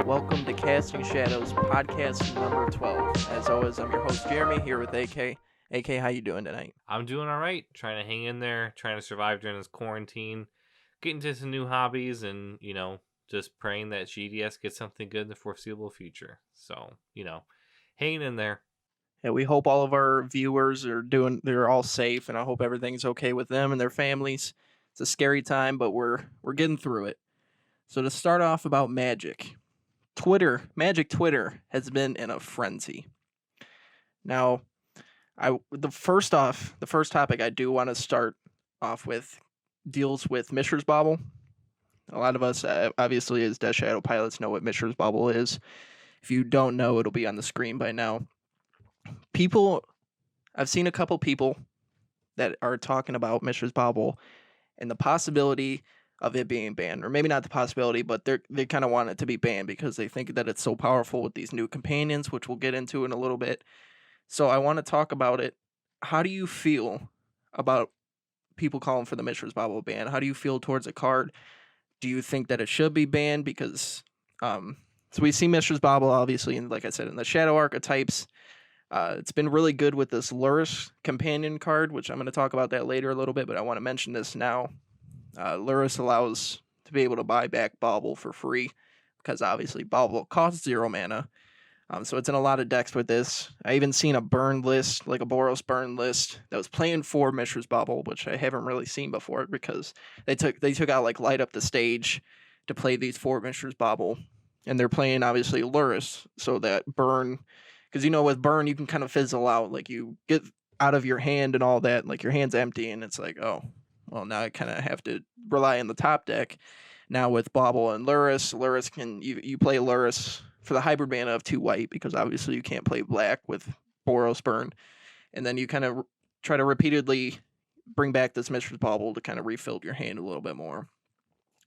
Welcome to Casting Shadows podcast number 12. As always, I'm your host Jeremy here with AK. AK, how you doing tonight? I'm doing all right, trying to hang in there, trying to survive during this quarantine, getting into some new hobbies, and, just praying that GDS gets something good in the foreseeable future. So, hanging in there. Yeah, we hope all of our viewers they're all safe, and I hope everything's okay with them and their families. It's a scary time, but we're getting through it. So to start off about Magic, Magic Twitter has been in a frenzy. Now, the first topic I do want to start off with deals with Mishra's Bauble. A lot of us, obviously, as Death Shadow pilots, know what Mishra's Bauble is. If you don't know, it'll be on the screen by now. I've seen a couple people that are talking about Mishra's Bauble and the possibility of it being banned, or maybe not the possibility, but they kind of want it to be banned because they think that it's so powerful with these new companions, which we'll get into in a little bit. So I want to talk about it. How do you feel about people calling for the Mishra's Bauble ban? How do you feel towards a card? Do you think that it should be banned? Because so we see Mishra's Bauble, obviously, and like I said, in the Shadow archetypes. It's been really good with this Lurrus companion card, which I'm going to talk about that later a little bit, but I want to mention this now. Lurrus allows to be able to buy back Bauble for free, because obviously Bauble costs 0 mana. So it's in a lot of decks with this. I even seen a burn list, like a Boros burn list, that was playing for Mishra's Bauble, which I haven't really seen before because they took out like Light Up the Stage to play these for Mishra's Bauble, and they're playing obviously Lurrus, so that burn, because with burn you can kind of fizzle out, like you get out of your hand and all that, like your hand's empty, and it's like, oh, well, now I kind of have to rely on the top deck. Now with Bauble and Lurrus can you play Lurrus for the hybrid mana of 2 white, because obviously you can't play black with Boros burn, and then you kind of try to repeatedly bring back this Mishra's Bauble to kind of refill your hand a little bit more.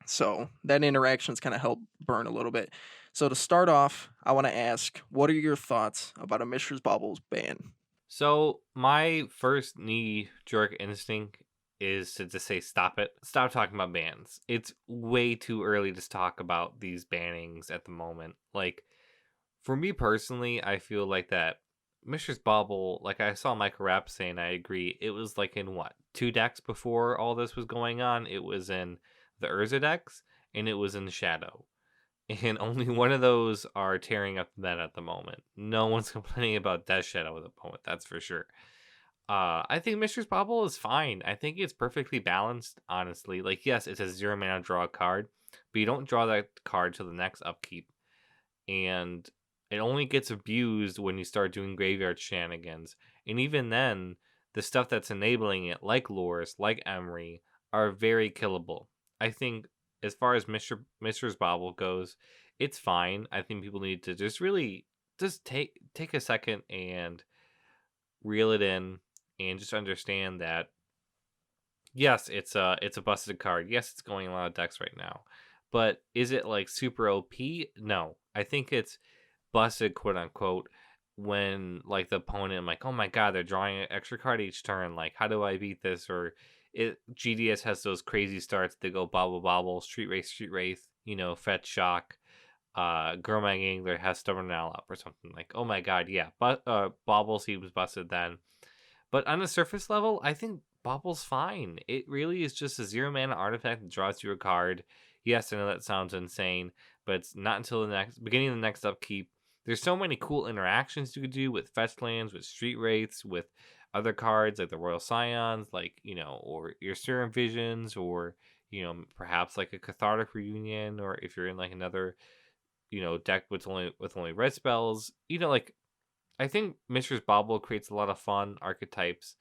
So that interaction's kind of helped burn a little bit. So to start off, I want to ask, what are your thoughts about a Mishra's Bauble's ban? So, my first knee-jerk instinct is to just say, stop it. Stop talking about bans. It's way too early to talk about these bannings at the moment. Like, for me personally, I feel like that Mishra's Bauble, like I saw Michael Rapp saying, I agree, it was like in 2 decks before all this was going on? It was in the Urza decks, and it was in the Shadow. And only one of those are tearing up the net at the moment. No one's complaining about Death Shadow at the moment, that's for sure. I think Mishra's Bauble is fine. I think it's perfectly balanced, honestly. Like, yes, it's a 0 mana draw card, but you don't draw that card till the next upkeep. And it only gets abused when you start doing graveyard shenanigans. And even then, the stuff that's enabling it, like Lurrus, like Emery, are very killable. I think as far as Mishra's Bauble goes, it's fine. I think people need to just really take a second and reel it in and just understand that yes, it's a busted card. Yes, it's going in a lot of decks right now. But is it like super OP? No. I think it's busted, quote unquote, when like the opponent, I'm like, oh my god, they're drawing an extra card each turn. Like, how do I beat this? Or GDS has those crazy starts. They go Bauble, Street Wraith, Fetch Shock. Gromag Angler has Stubborn Owl up or something. Like, oh my god, yeah. But Bauble seems busted then. But on the surface level, I think Bauble's fine. It really is just a 0 mana artifact that draws you a card. Yes, I know that sounds insane, but it's not until the beginning of the next upkeep. There's so many cool interactions you could do with fetch lands, with Street Wraiths, with other cards like the Royal Scions, like, or your Serum Visions, or, perhaps like a Cathartic Reunion, or if you're in like another, deck with only red spells, like, I think Mishra's Bauble creates a lot of fun archetypes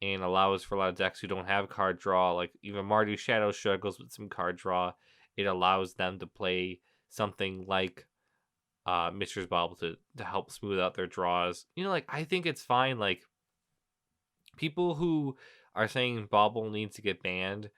and allows for a lot of decks who don't have card draw. Like even Mardu Shadow struggles with some card draw. It allows them to play something like Mishra's Bauble to help smooth out their draws. Like, I think it's fine. Like, people who are saying Bauble needs to get banned,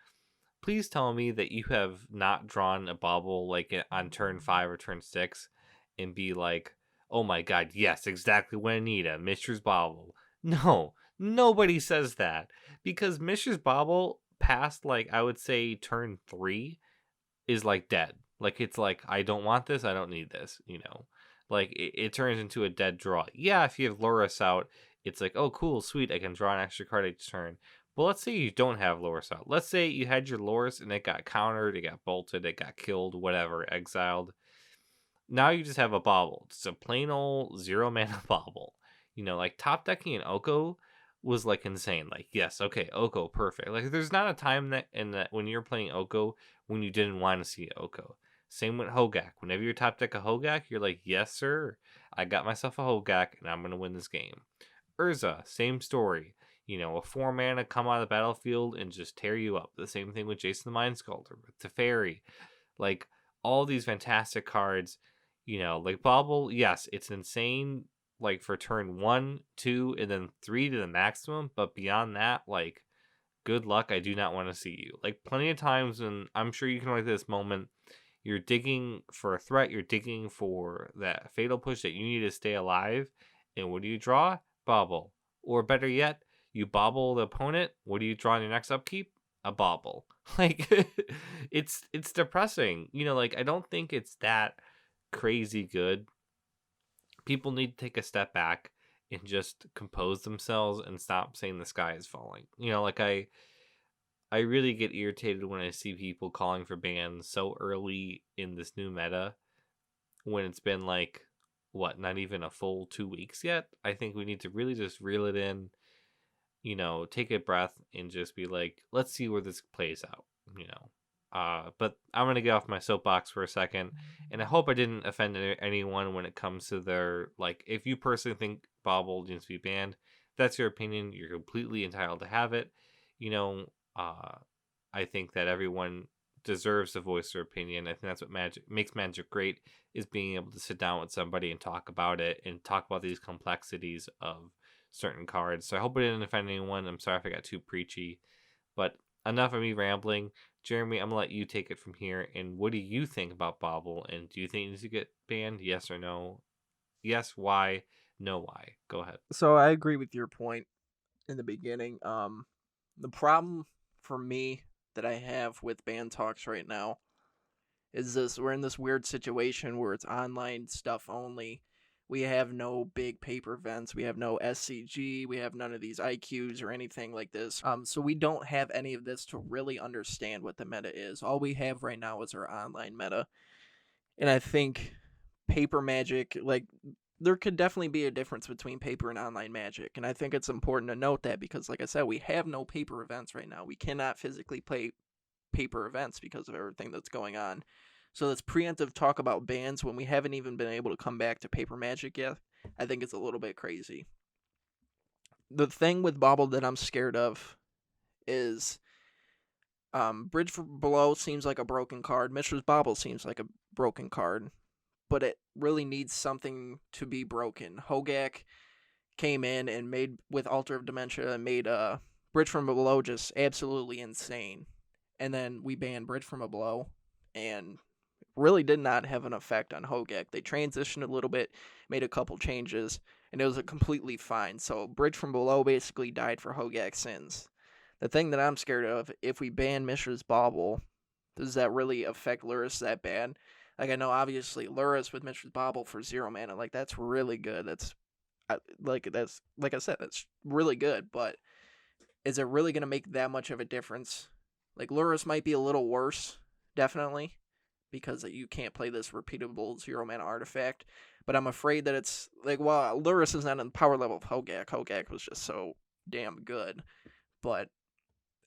please tell me that you have not drawn a Bauble like on turn 5 or turn 6 and be like, oh my god, yes, exactly what I need, a Mishra's Bauble. No, nobody says that because Mishra's Bauble past like I would say turn 3 is like dead. Like it's like I don't want this, I don't need this, you know. Like it turns into a dead draw. Yeah, if you have Lurrus out, it's like, oh cool, sweet, I can draw an extra card each turn. But let's say you don't have Lurrus out. Let's say you had your Lurrus and it got countered, it got bolted, it got killed, whatever, exiled. Now you just have a Bauble. It's a plain old 0 mana Bauble. You know, like top decking an Oko was like insane. Like, yes, okay, Oko, perfect. Like, there's not a time that in that when you're playing Oko when you didn't want to see Oko. Same with Hogak. Whenever you're top deck a Hogak, you're like, yes, sir, I got myself a Hogak and I'm gonna win this game. Urza, same story. You know, a 4 mana come out of the battlefield and just tear you up. The same thing with Jason the Mind Sculptor, with Teferi. Like all these fantastic cards, you know, like Bauble, yes, it's insane like for turn 1, 2, and then 3 to the maximum, but beyond that, like good luck, I do not want to see you. Like plenty of times, and I'm sure you can relate to this moment, you're digging for a threat, you're digging for that fatal push that you need to stay alive, and what do you draw? Bauble. Or better yet, you bobble the opponent, what do you draw in your next upkeep? A Bauble. Like it's depressing. You know, like I don't think it's that crazy good. People need to take a step back and just compose themselves and stop saying the sky is falling. You know, like I really get irritated when I see people calling for bans so early in this new meta when it's been like what, not even a full 2 weeks yet. I think we need to really just reel it in, you know, take a breath and just be like, let's see where this plays out, you know. But I'm gonna get off my soapbox for a second, and I hope I didn't offend anyone when it comes to their like. If you personally think Bauble needs to be banned, that's your opinion. You're completely entitled to have it. You know, I think that everyone deserves to voice their opinion. I think that's what Magic makes Magic great, is being able to sit down with somebody and talk about it and talk about these complexities of certain cards. So I hope I didn't offend anyone. I'm sorry if I got too preachy, but enough of me rambling. Jeremy, I'm gonna let you take it from here. And what do you think about Bauble? And do you think it needs to get banned? Yes or no? Yes, why? No, why? Go ahead. So I agree with your point in the beginning. The problem for me that I have with ban talks right now is this: we're in this weird situation where it's online stuff only. We have no big paper events. We have no SCG. We have none of these IQs or anything like this. So we don't have any of this to really understand what the meta is. All we have right now is our online meta. And I think paper Magic, like, there could definitely be a difference between paper and online Magic. And I think it's important to note that because, like I said, we have no paper events right now. We cannot physically play paper events because of everything that's going on. So this preemptive talk about bans when we haven't even been able to come back to paper Magic yet, I think it's a little bit crazy. The thing with Bauble that I'm scared of is Bridge for Below seems like a broken card. Mishra's Bauble seems like a broken card, but it really needs something to be broken. Hogak came in and made, with Altar of Dementia, and made Bridge from Below just absolutely insane. And then we banned Bridge from Below, and really did not have an effect on Hogak. They transitioned a little bit, made a couple changes, and it was a completely fine. So Bridge from Below basically died for Hogak sins. The thing that I'm scared of, if we ban Mishra's Bauble, does that really affect Lurrus that bad? Like, I know obviously Lurrus with Mishra's Bauble for 0 mana, like, that's really good. That's like I said, that's really good. But is it really gonna make that much of a difference? Like, Lurrus might be a little worse, definitely, because you can't play this repeatable 0 mana artifact. But I'm afraid that it's like, well, Lurrus is not on the power level of Hogak. Hogak was just so damn good. But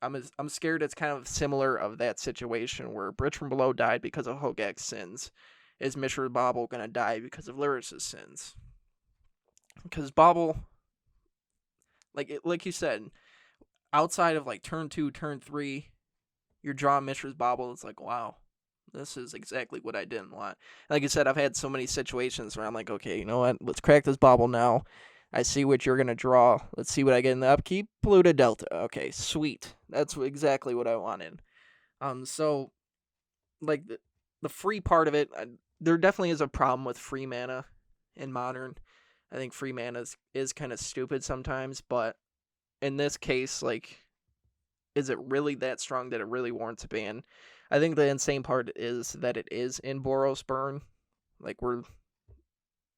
I'm scared it's kind of similar of that situation where Bridge from Below died because of Hogak's sins. Is Mishra Bauble gonna die because of Lurrus's sins? Because Bauble, like you said, outside of like turn 2, turn 3, you're drawing Mishra's Bauble. It's like, wow, this is exactly what I didn't want. Like I said, I've had so many situations where I'm like, okay, you know what? Let's crack this Bauble now. I see what you're going to draw. Let's see what I get in the upkeep. Blue to Delta. Okay, sweet. That's exactly what I wanted. So, like, the free part of it, there definitely is a problem with free mana in Modern. I think free mana is kind of stupid sometimes, but in this case, like, is it really that strong that it really warrants a ban? I think the insane part is that it is in Boros Burn. Like, we're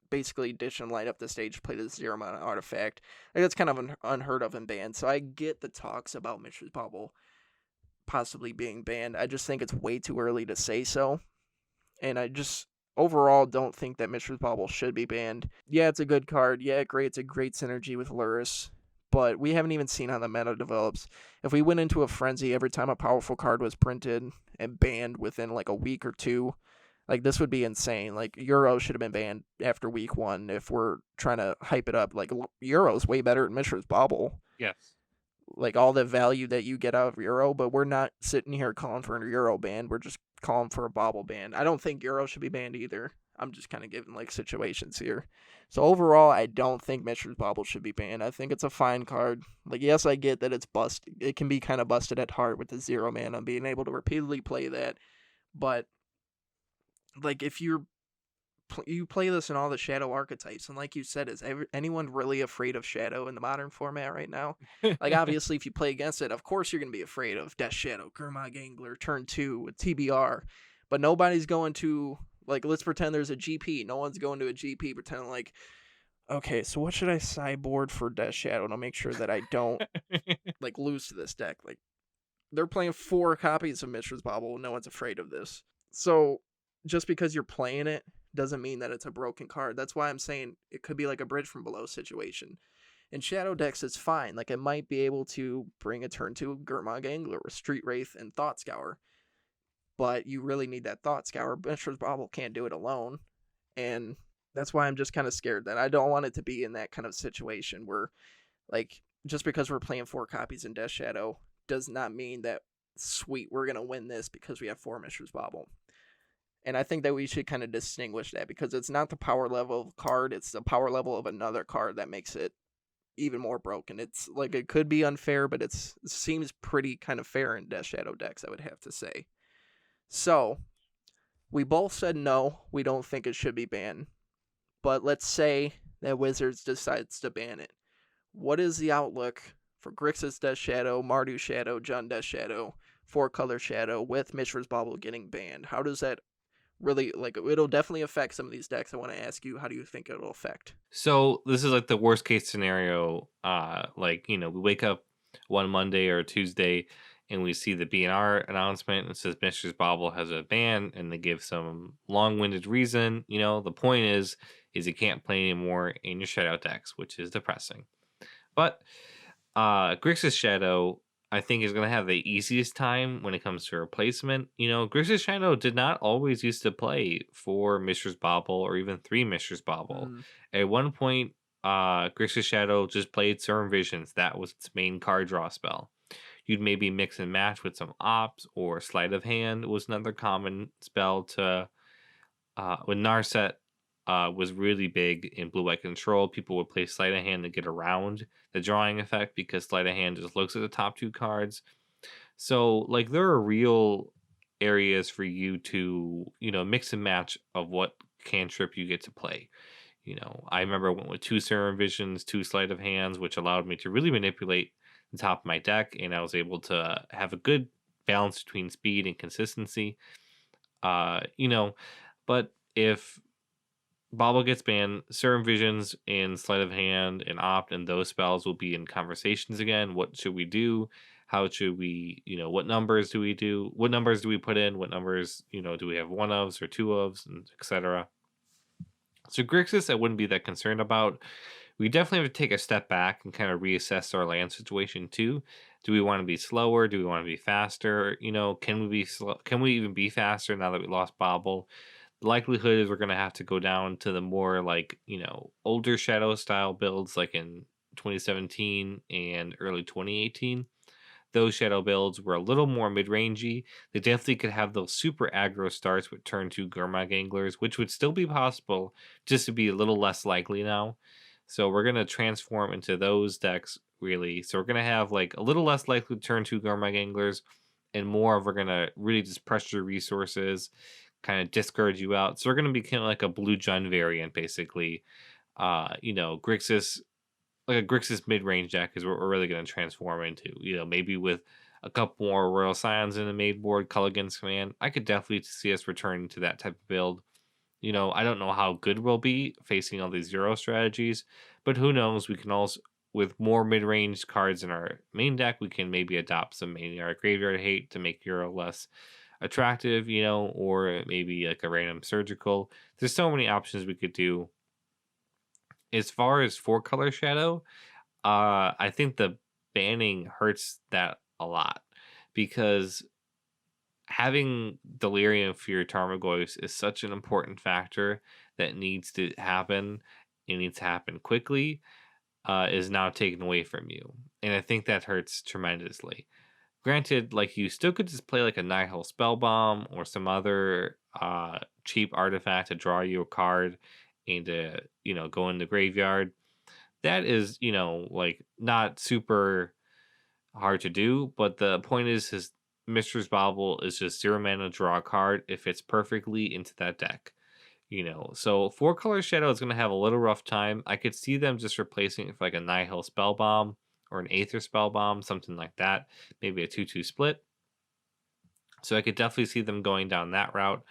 basically ditch and light up the stage, play the 0 mana artifact. Like, that's kind of unheard of in bans. So I get the talks about Mishra's Bauble possibly being banned. I just think it's way too early to say so. And I just overall don't think that Mishra's Bauble should be banned. Yeah, it's a good card. Yeah, great. It's a great synergy with Lurrus. But we haven't even seen how the meta develops. If we went into a frenzy every time a powerful card was printed and banned within like a week or two, like, this would be insane. Like, Euro should have been banned after week 1 if we're trying to hype it up. Like, Euro's way better than Mishra's Bauble. Yes. Like, all the value that you get out of Euro, but we're not sitting here calling for a Euro ban. We're just calling for a Bauble ban. I don't think Euro should be banned either. I'm just kind of giving like situations here. So overall, I don't think Mishra's Bauble should be banned. I think it's a fine card. Like, yes, I get that it's busted. It can be kind of busted at heart with the 0 mana, being able to repeatedly play that. But like, if you play this in all the Shadow archetypes, and like you said, is anyone really afraid of Shadow in the modern format right now? Like, obviously, if you play against it, of course you're going to be afraid of Death Shadow, Gurmag Angler, turn 2 with TBR, but nobody's going to, like, let's pretend there's a GP. No one's going to a GP pretending like, okay, so what should I sideboard for Death Shadow to make sure that I don't like lose to this deck? Like, they're playing 4 copies of Mishra's Bauble. No one's afraid of this. So just because you're playing it doesn't mean that it's a broken card. That's why I'm saying it could be like a Bridge from Below situation. In Shadow decks, it's fine. Like, it might be able to bring a turn to Gurmag Angler or Street Wraith and Thought Scour, but you really need that Thought Scour. Mishra's Bauble can't do it alone, and that's why I'm just kind of scared that I don't want it to be in that kind of situation where, like, just because we're playing 4 copies in Death Shadow does not mean that, sweet, we're going to win this because we have 4 Mishra's Bauble. And I think that we should kind of distinguish that, because it's not the power level of card, it's the power level of another card that makes it even more broken. It's like, it could be unfair, but it seems pretty kind of fair in Death Shadow decks, I would have to say. So, we both said no, we don't think it should be banned. But let's say that Wizards decides to ban it. What is the outlook for Grixis Death Shadow, Mardu Shadow, Jund Death Shadow, 4-color Shadow with Mishra's Bauble getting banned? How does that really, like, it'll definitely affect some of these decks. I want to ask you, how do you think it'll affect? So this is like the worst case scenario. Like, we wake up one Monday or Tuesday and we see the BNR announcement and it says Mishra's Bauble has a ban, and they give some long-winded reason. The point is you can't play anymore in your shutout decks, which is depressing. But Grixis Shadow, I think, is going to have the easiest time when it comes to replacement. Grixis Shadow did not always used to play 4 Mishra's Bauble or even 3 Mishra's Bauble. Mm. At one point, Grixis Shadow just played Serum Visions. That was its main card draw spell. You'd maybe mix and match with some Ops, or Sleight of Hand was another common spell to... when Narset was really big in Blue-White Control, people would play Sleight of Hand to get around the drawing effect, because Sleight of Hand just looks at the top 2 cards. So, like, there are real areas for you to, mix and match of what cantrip you get to play. I remember I went with 2 Serum Visions, 2 Sleight of Hands, which allowed me to really manipulate the top of my deck, and I was able to have a good balance between speed and consistency. But if Bauble gets banned, Serum Visions and Sleight of Hand and Opt and those spells will be in conversations again. What should we do? How should we, what numbers do we do? What numbers do we put in? What numbers, do we have 1 ofs or 2 ofs, and etc. So Grixis, I wouldn't be that concerned about. We definitely have to take a step back and kind of reassess our land situation too. Do we want to be slower? Do we want to be faster? Can we be slow? Can we even be faster now that we lost Bauble? The likelihood is we're going to have to go down to the more, like, older Shadow style builds, like in 2017 and early 2018. Those Shadow builds were a little more mid-rangey. They definitely could have those super aggro starts with turn 2 Gurmag Anglers, which would still be possible, just to be a little less likely now. So we're going to transform into those decks, really. So we're going to have, like, a little less likely turn 2 Gurmag Anglers, and more of, we're going to really just pressure resources, kind of discourage you out. So we're going to be kind of like a Blue Jund variant, basically. Grixis, like a Grixis mid range deck is what we're really going to transform into. Maybe with a couple more Royal Scions in the main board, Culligan's Command. I could definitely see us returning to that type of build. I don't know how good we'll be facing all these zero strategies, but who knows? We can also, with more mid-range cards in our main deck, we can maybe adopt some Maniac Graveyard Hate to make Euro less attractive, or maybe like a random surgical. There's so many options we could do. As far as 4-color Shadow, I think the banning hurts that a lot because having Delirium for your Tarmogoyf is such an important factor that needs to happen. It needs to happen quickly. Is now taken away from you, and I think that hurts tremendously. Granted, like you still could just play like a Nihil Spellbomb or some other cheap artifact to draw you a card and to go in the graveyard. That is like not super hard to do, but the point is his Mishra's Bauble is just 0 mana draw a card. It fits perfectly into that deck. So 4-color Shadow is going to have a little rough time. I could see them just replacing it for like a Nihil Spellbomb or an Aether Spellbomb, something like that. Maybe a 2-2 split. So I could definitely see them going down that route.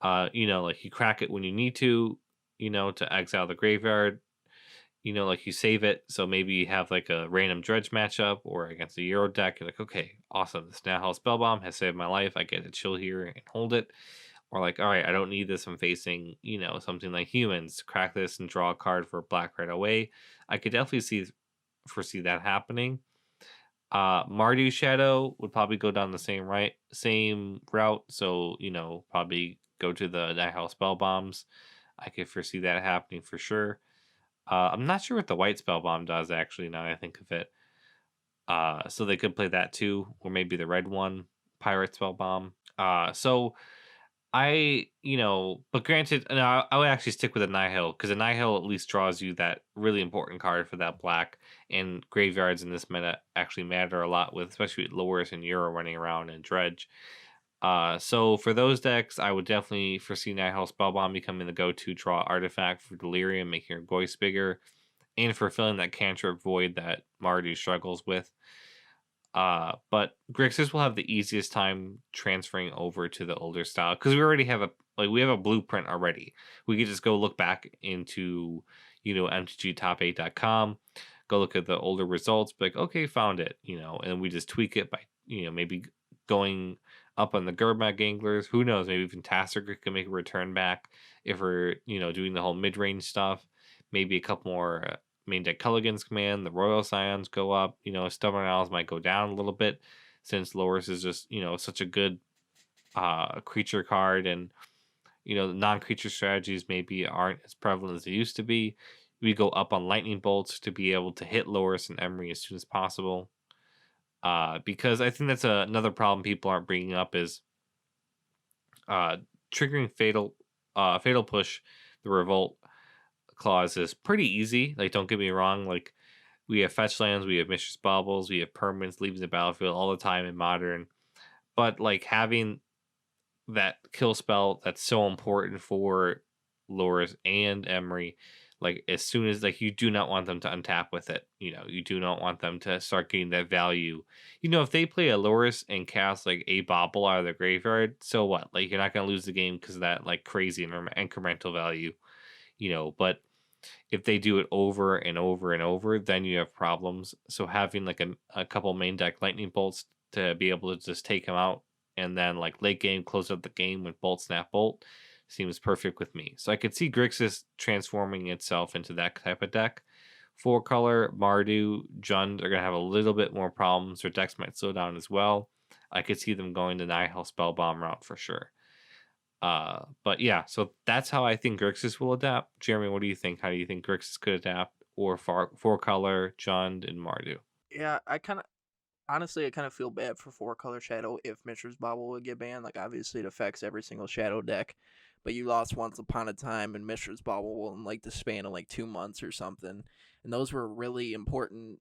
Like you crack it when you need to exile the graveyard. Like you save it. So maybe you have like a random dredge matchup or against a Euro deck. You're like, okay, awesome. This Nihil Spellbomb has saved my life. I get to chill here and hold it. Or like, all right, I don't need this. I'm facing, something like humans. Crack this and draw a card for black right away. I could definitely foresee that happening. Mardu Shadow would probably go down the same route. So, probably go to the Nihil Spell Bombs. I could foresee that happening for sure. I'm not sure what the white spell bomb does actually. Now that I think of it, so they could play that too, or maybe the red one, pirate spell bomb. So but granted, no, I would actually stick with a Nihil because a Nihil at least draws you that really important card for that black, and graveyards in this meta actually matter a lot with, especially with Lurrus and Euro running around and Dredge. So for those decks, I would definitely foresee Nihil Spellbomb becoming the go-to draw artifact for Delirium, making your voice bigger, and for filling that cantrip void that Mardu struggles with. But Grixis will have the easiest time transferring over to the older style because we already have a blueprint already. We could just go look back into mtgtop8.com, go look at the older results, be like, okay, found it, and we just tweak it by maybe going up on the Gurmag Ganglers. Who knows? Maybe even Tasker can make a return back if we're doing the whole mid range stuff. Maybe a couple more main deck Culligan's Command, the Royal Scions go up. Stubborn Owls might go down a little bit since Lurrus is just such a good creature card, and non-creature strategies maybe aren't as prevalent as they used to be. We go up on lightning bolts to be able to hit Lurrus and Emery as soon as possible. Because I think that's another problem people aren't bringing up is triggering fatal push the revolt clause is pretty easy. Like, don't get me wrong. Like, we have fetch lands, we have Mishra's Baubles, we have permanents leaving the battlefield all the time in Modern. But like having that kill spell that's so important for Lurrus and Emery, like as soon as you do not want them to untap with it. You do not want them to start getting that value. If they play a Lurrus and cast like a Bauble out of their graveyard, so what? Like you're not gonna lose the game because of that like crazy incremental value. But if they do it over and over and over, then you have problems. So having like a couple main deck lightning bolts to be able to just take them out and then like late game close out the game with bolt snap bolt seems perfect with me. So I could see Grixis transforming itself into that type of deck. 4-color Mardu, Jund are gonna have a little bit more problems. Their decks might slow down as well. I could see them going the Nihil Spellbomb route for sure. But yeah, so that's how I think Grixis will adapt. Jeremy, what do you think? How do you think Grixis could adapt? Or 4-color, Jund, and Mardu? Yeah, honestly, I kind of feel bad for 4-color Shadow if Mishra's Bauble would get banned. Like, obviously, it affects every single Shadow deck, but you lost once upon a time, and Mishra's Bauble will in like the span of like 2 months or something, and those were really important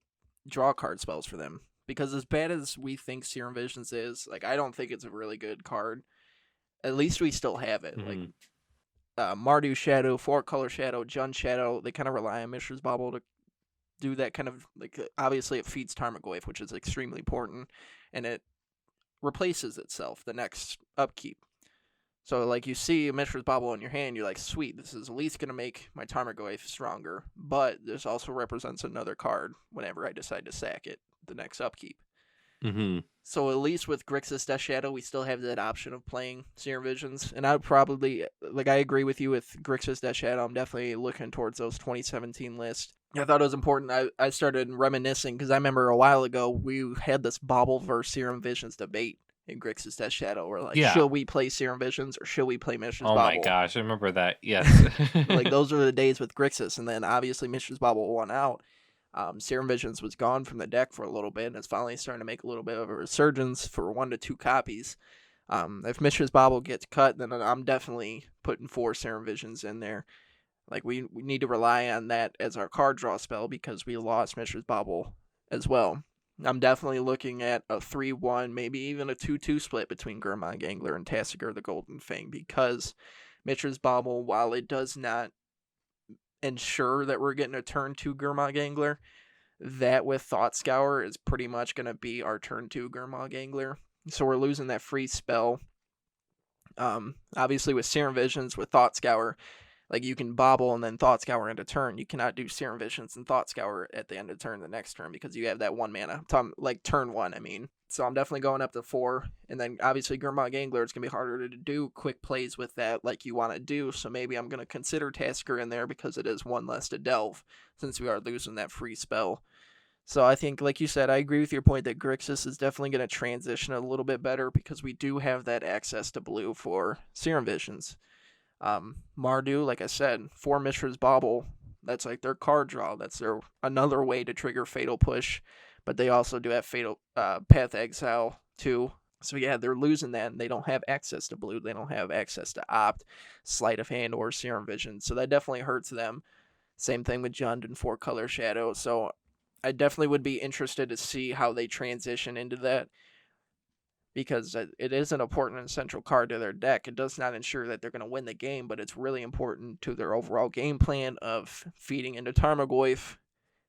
draw card spells for them. Because as bad as we think Serum Visions is, like, I don't think it's a really good card. At least we still have it. Like, Mm-hmm. Mardu Shadow, 4-color Shadow, Jund Shadow. They kind of rely on Mishra's Bauble to do that kind of, like, obviously it feeds Tarmogoyf, which is extremely important, and it replaces itself the next upkeep. So, like, you see Mishra's Bauble in your hand, you're like, sweet, this is at least going to make my Tarmogoyf stronger, but this also represents another card whenever I decide to sack it the next upkeep. Mm-hmm. So at least with Grixis Death Shadow, we still have that option of playing Serum Visions. And I would probably, like, I agree with you with Grixis Death Shadow. I'm definitely looking towards those 2017 lists. I thought it was important. I started reminiscing because I remember a while ago we had this Bauble versus Serum Visions debate in Grixis Death Shadow. We're like, Yeah. should we play Serum Visions or should we play Mishra's Oh my Bauble? gosh, I remember that. Yes. Like, those were the days with Grixis. And then obviously Mishra's Bauble won out. Serum Visions was gone from the deck for a little bit, and it's finally starting to make a little bit of a resurgence for 1 to 2 copies. If Mishra's Bauble gets cut, then I'm definitely putting 4 Serum Visions in there. Like, we need to rely on that as our card draw spell because we lost Mishra's Bauble as well. I'm definitely looking at a 3-1, maybe even a 2-2 split between Gurmag Gangler and Tasigur the Golden Fang because Mishra's Bauble, while it does not ensure that we're getting a turn 2 Gurmag Angler, that with Thought Scour is pretty much going to be our turn 2 Gurmag Angler. So we're losing that free spell. Obviously with Serum Visions, with Thought Scour, like, you can Bauble and then Thought Scour into turn. You cannot do Serum Visions and Thought Scour at the end of turn the next turn because you have that 1 mana. Like, turn 1, I mean. So I'm definitely going up to 4. And then obviously Gurmag Angler, it's going to be harder to do quick plays with that like you want to do. So maybe I'm going to consider Tasker in there because it is 1 less to delve since we are losing that free spell. So I think, like you said, I agree with your point that Grixis is definitely going to transition a little bit better because we do have that access to blue for Serum Visions. Mardu, like I said, 4 Mishra's Bauble, that's like their card draw. That's their another way to trigger Fatal Push, but they also do have Fatal Path Exile too. So yeah, they're losing that, and they don't have access to blue. They don't have access to Opt, Sleight of Hand, or Serum Vision. So that definitely hurts them. Same thing with Jund and 4-color Shadow. So I definitely would be interested to see how they transition into that, because it is an important and central card to their deck. It does not ensure that they're going to win the game, but it's really important to their overall game plan of feeding into Tarmogoyf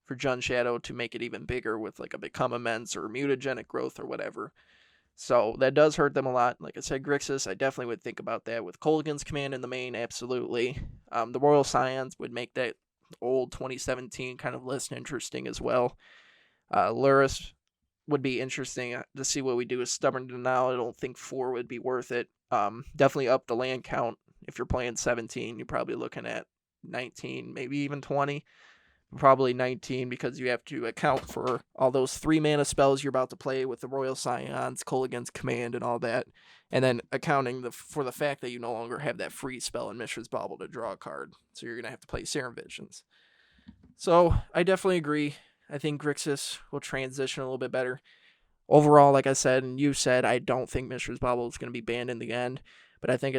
for Jund Shadow to make it even bigger with like a Become Immense or Mutagenic Growth or whatever. So that does hurt them a lot. Like I said, Grixis, I definitely would think about that. With Kolaghan's command in the main, absolutely. The Royal Scions would make that old 2017 kind of list interesting as well. Lurrus would be interesting to see what we do with Stubborn Denial. I don't think 4 would be worth it. Definitely up the land count. If you're playing 17, you're probably looking at 19, maybe even 20. Probably 19 because you have to account for all those 3 mana spells you're about to play with the Royal Scions, Kolaghan's Command, and all that. And then accounting for the fact that you no longer have that free spell in Mishra's Bauble to draw a card. So you're going to have to play Serum Visions. So I definitely agree. I think Grixis will transition a little bit better. Overall, like I said, and you said, I don't think Mishra's Bauble is going to be banned in the end. But I think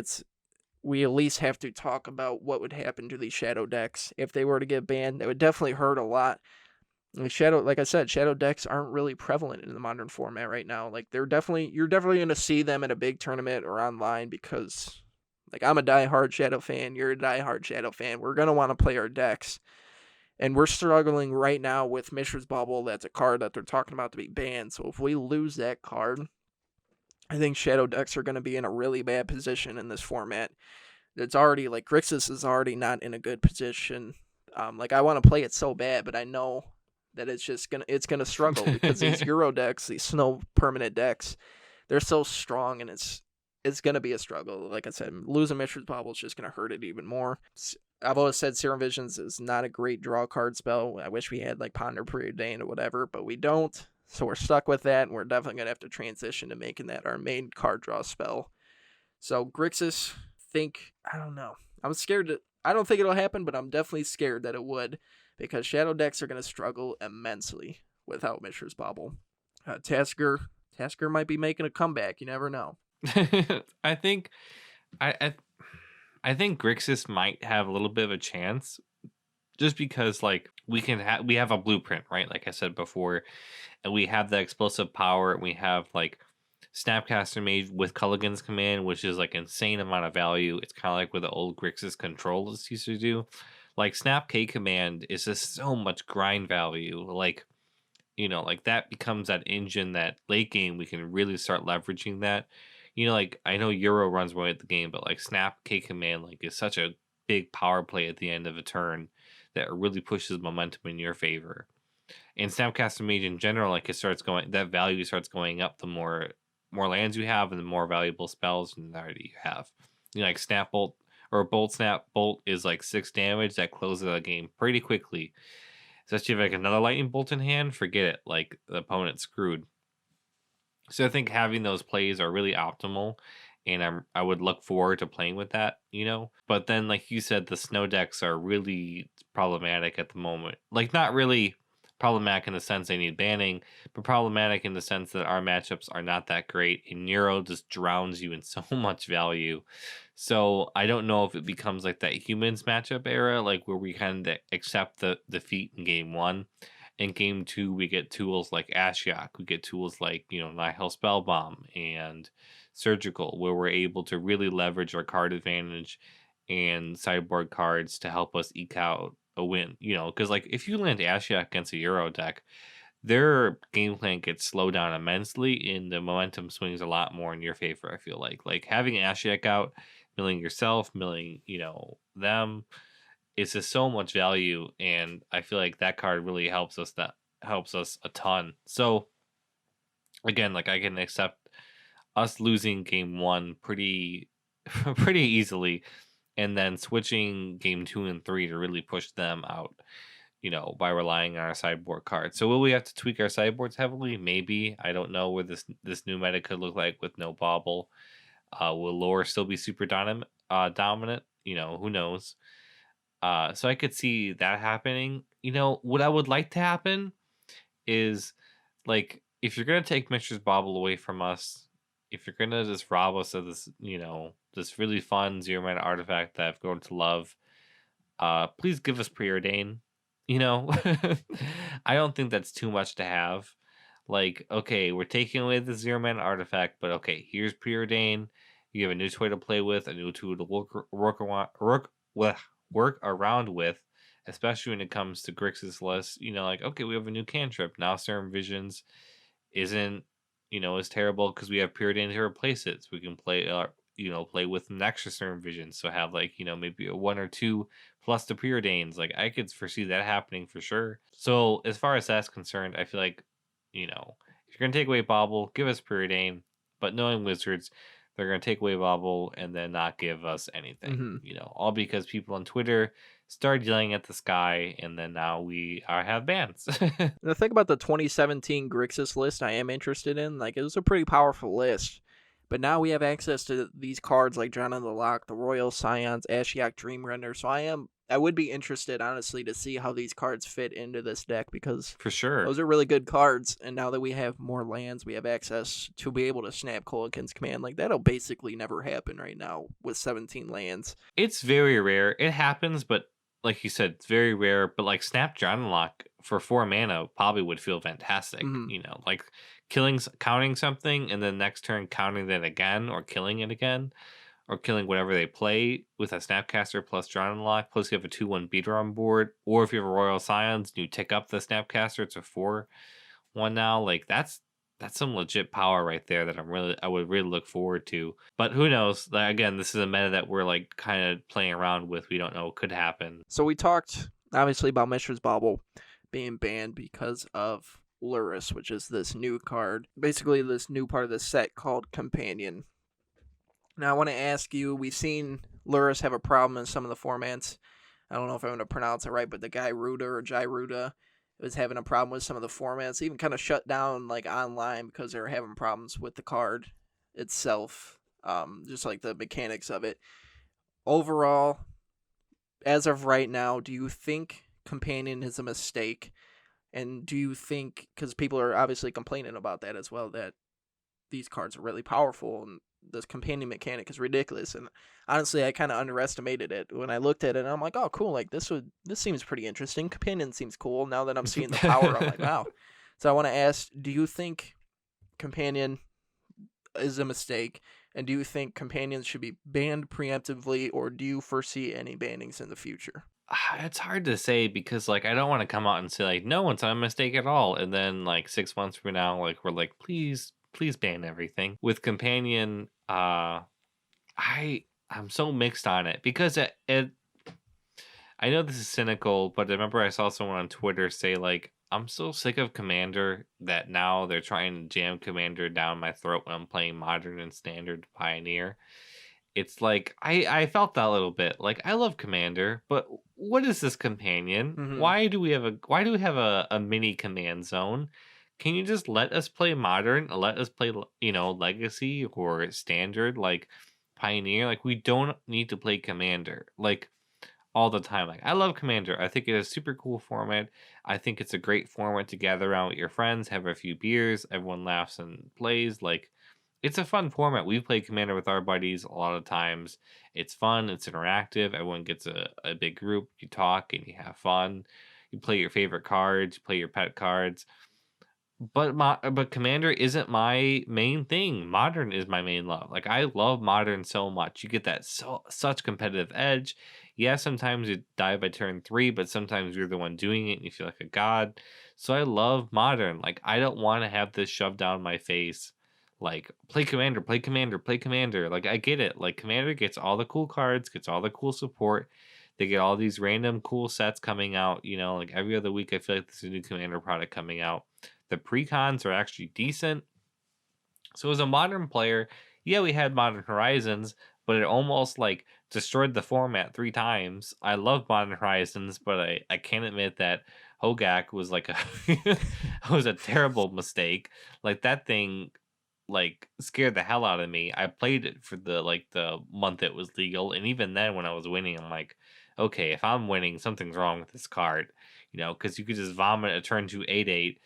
we at least have to talk about what would happen to these shadow decks if they were to get banned. It would definitely hurt a lot. Like I said, shadow decks aren't really prevalent in the modern format right now. Like, you're definitely going to see them at a big tournament or online because, like, I'm a diehard shadow fan. You're a diehard shadow fan. We're going to want to play our decks. And we're struggling right now with Mishra's Bauble. That's a card that they're talking about to be banned. So if we lose that card, I think shadow decks are going to be in a really bad position in this format. It's already, like, Grixis is already not in a good position. Like, I want to play it so bad, but I know that it's gonna struggle because these Euro decks, these snow permanent decks, they're so strong, and it's gonna be a struggle. Like I said, losing Mishra's Bauble is just gonna hurt it even more. I've always said Serum Visions is not a great draw card spell. I wish we had like Ponder Preordained or whatever, but we don't. So we're stuck with that, and we're definitely gonna have to transition to making that our main card draw spell. So Grixis, I don't know. I'm scared I don't think it'll happen, but I'm definitely scared that it would, because shadow decks are going to struggle immensely without Mishra's Bauble. Tasker might be making a comeback. You never know. I think I think Grixis might have a little bit of a chance, just because like we have a blueprint, right? Like I said before, and we have the explosive power, and we have like Snapcaster Mage with Culligan's Command, which is like insane amount of value. It's kind of like what the old Grixis controls used to do. Like Snap K Command is just so much grind value. Like, like that becomes that engine that late game we can really start leveraging that. Like I know Euro runs away at the game, but like Snap K Command like is such a big power play at the end of a turn that really pushes momentum in your favor. And Snapcaster Mage in general, like that value starts going up the more lands you have and the more valuable spells and that you have. Like Snap Bolt or Bolt Snap Bolt is like 6 damage that closes the game pretty quickly. Especially if like another lightning bolt in hand, forget it. Like the opponent's screwed. So I think having those plays are really optimal, and I would look forward to playing with that, But then, like you said, the snow decks are really problematic at the moment. Like not really problematic in the sense they need banning, but problematic in the sense that our matchups are not that great, and Neuro just drowns you in so much value. So I don't know if it becomes like that humans matchup era, like where we kind of accept the defeat in game 1. In game 2, we get tools like Ashiok. We get tools like, Nihil Spellbomb and Surgical, where we're able to really leverage our card advantage and sideboard cards to help us eke out a win. Because like if you land Ashiok against a Euro deck, their game plan gets slowed down immensely, and the momentum swings a lot more in your favor. I feel like having Ashiok out, milling yourself, milling them, it's just so much value, and I feel like that card really helps us a ton. So again, like I can accept us losing game 1 pretty pretty easily, and then switching game 2 and 3 to really push them out, by relying on our sideboard cards. So will we have to tweak our sideboards heavily? Maybe. I don't know where this new meta could look like with no Bauble. Will Lore still be super dominant? Who knows? So I could see that happening. What I would like to happen is, like, if you're gonna take Mishra's Bauble away from us, if you're gonna just rob us of this, this really fun 0-mana artifact that I've grown to love, please give us Preordain. I don't think that's too much to have. Like, okay, we're taking away the 0-mana artifact, but okay, here's Preordain. You have a new toy to play with, a new tool to work around with, especially when it comes to Grixis list. Like, okay, we have a new cantrip. Now Serum Visions isn't, as terrible because we have Preordain to replace it. So we can play with an extra Serum Vision. So have like, maybe a 1 or 2 plus the Preordains. Like I could foresee that happening for sure. So as far as that's concerned, I feel like, if you're going to take away Bauble, give us Preordain. But knowing Wizards, they're going to take away Bauble and then not give us anything, all because people on Twitter started yelling at the sky, and then now we have bans. The thing about the 2017 Grixis list I am interested in, like, it was a pretty powerful list. But now we have access to these cards like John of the Lock, the Royal Scions, Ashiok Dreamrender. So I would be interested, honestly, to see how these cards fit into this deck, because for sure those are really good cards. And now that we have more lands, we have access to be able to snap Culligan's Command. Like, that'll basically never happen right now with 17 lands. It's very rare. It happens, but like you said, it's very rare. But like Snap John Lock for 4 mana probably would feel fantastic. Like counting something and then next turn counting that again, or killing it again, or killing whatever they play with a Snapcaster plus Drawn Lock, plus you have a 2/1 beater on board, or if you have a Royal Scions, you tick up the Snapcaster, it's a 4/1 now. Like that's some legit power right there that I would really look forward to. But who knows? Like, again, this is a meta that we're like kind of playing around with. We don't know what could happen. So we talked obviously about Mishra's Bauble being banned because of Lurrus, which is this new card, basically this new part of the set called Companion. Now I want to ask you, we've seen Lurrus have a problem in some of the formats. I don't know if I'm going to pronounce it right, but the guy Ruda or Jairuda was having a problem with some of the formats, even kind of shut down like online because they were having problems with the card itself, just like the mechanics of it. Overall, as of right now, do you think Companion is a mistake? And do you think, because people are obviously complaining about that as well, that these cards are really powerful and this Companion mechanic is ridiculous? And honestly, I kind of underestimated it when I looked at it. And I'm like, oh, cool. Like this seems pretty interesting. Companion seems cool. Now that I'm seeing the power, I'm like, wow. So I want to ask, do you think Companion is a mistake? And do you think companions should be banned preemptively, or do you foresee any bannings in the future? It's hard to say because like I don't want to come out and say like no, it's not a mistake at all, and then like 6 months from now, like we're like please ban everything. With companion, I'm so mixed on it because it I know this is cynical, but I remember I saw someone on Twitter say like I'm so sick of Commander that now they're trying to jam Commander down my throat when I'm playing Modern and Standard Pioneer. It's like I felt that a little bit. Like I love Commander, but what is this companion? Hmm. Why do we have a mini command zone? Can you just let us play Modern? Let us play Legacy or Standard like Pioneer? Like we don't need to play Commander. Like all the time. Like I love Commander. I think it is a super cool format. I think it's a great format to gather around with your friends, have a few beers, everyone laughs and plays. Like it's a fun format. We've played Commander with our buddies a lot of times. It's fun, it's interactive. Everyone gets a big group. You talk and you have fun. You play your favorite cards, you play your pet cards. But Commander isn't my main thing. Modern is my main love. Like I love Modern so much. You get that such competitive edge. Yeah, sometimes you die by turn 3, but sometimes you're the one doing it and you feel like a god. So I love Modern. Like I don't want to have this shoved down my face. Like play Commander, play Commander, play Commander. Like I get it. Like Commander gets all the cool cards, gets all the cool support. They get all these random cool sets coming out. Like every other week I feel like there's a new Commander product coming out. The precons are actually decent. So as a modern player, yeah, we had Modern Horizons, but it almost like destroyed the format 3 times. I love Modern Horizons, but I can't admit that Hogak was like a was a terrible mistake. Like that thing like scared the hell out of me. I played it for the month it was legal, and even then when I was winning, I'm like, okay, if I'm winning, something's wrong with this card. Because you could just vomit a turn to 8/8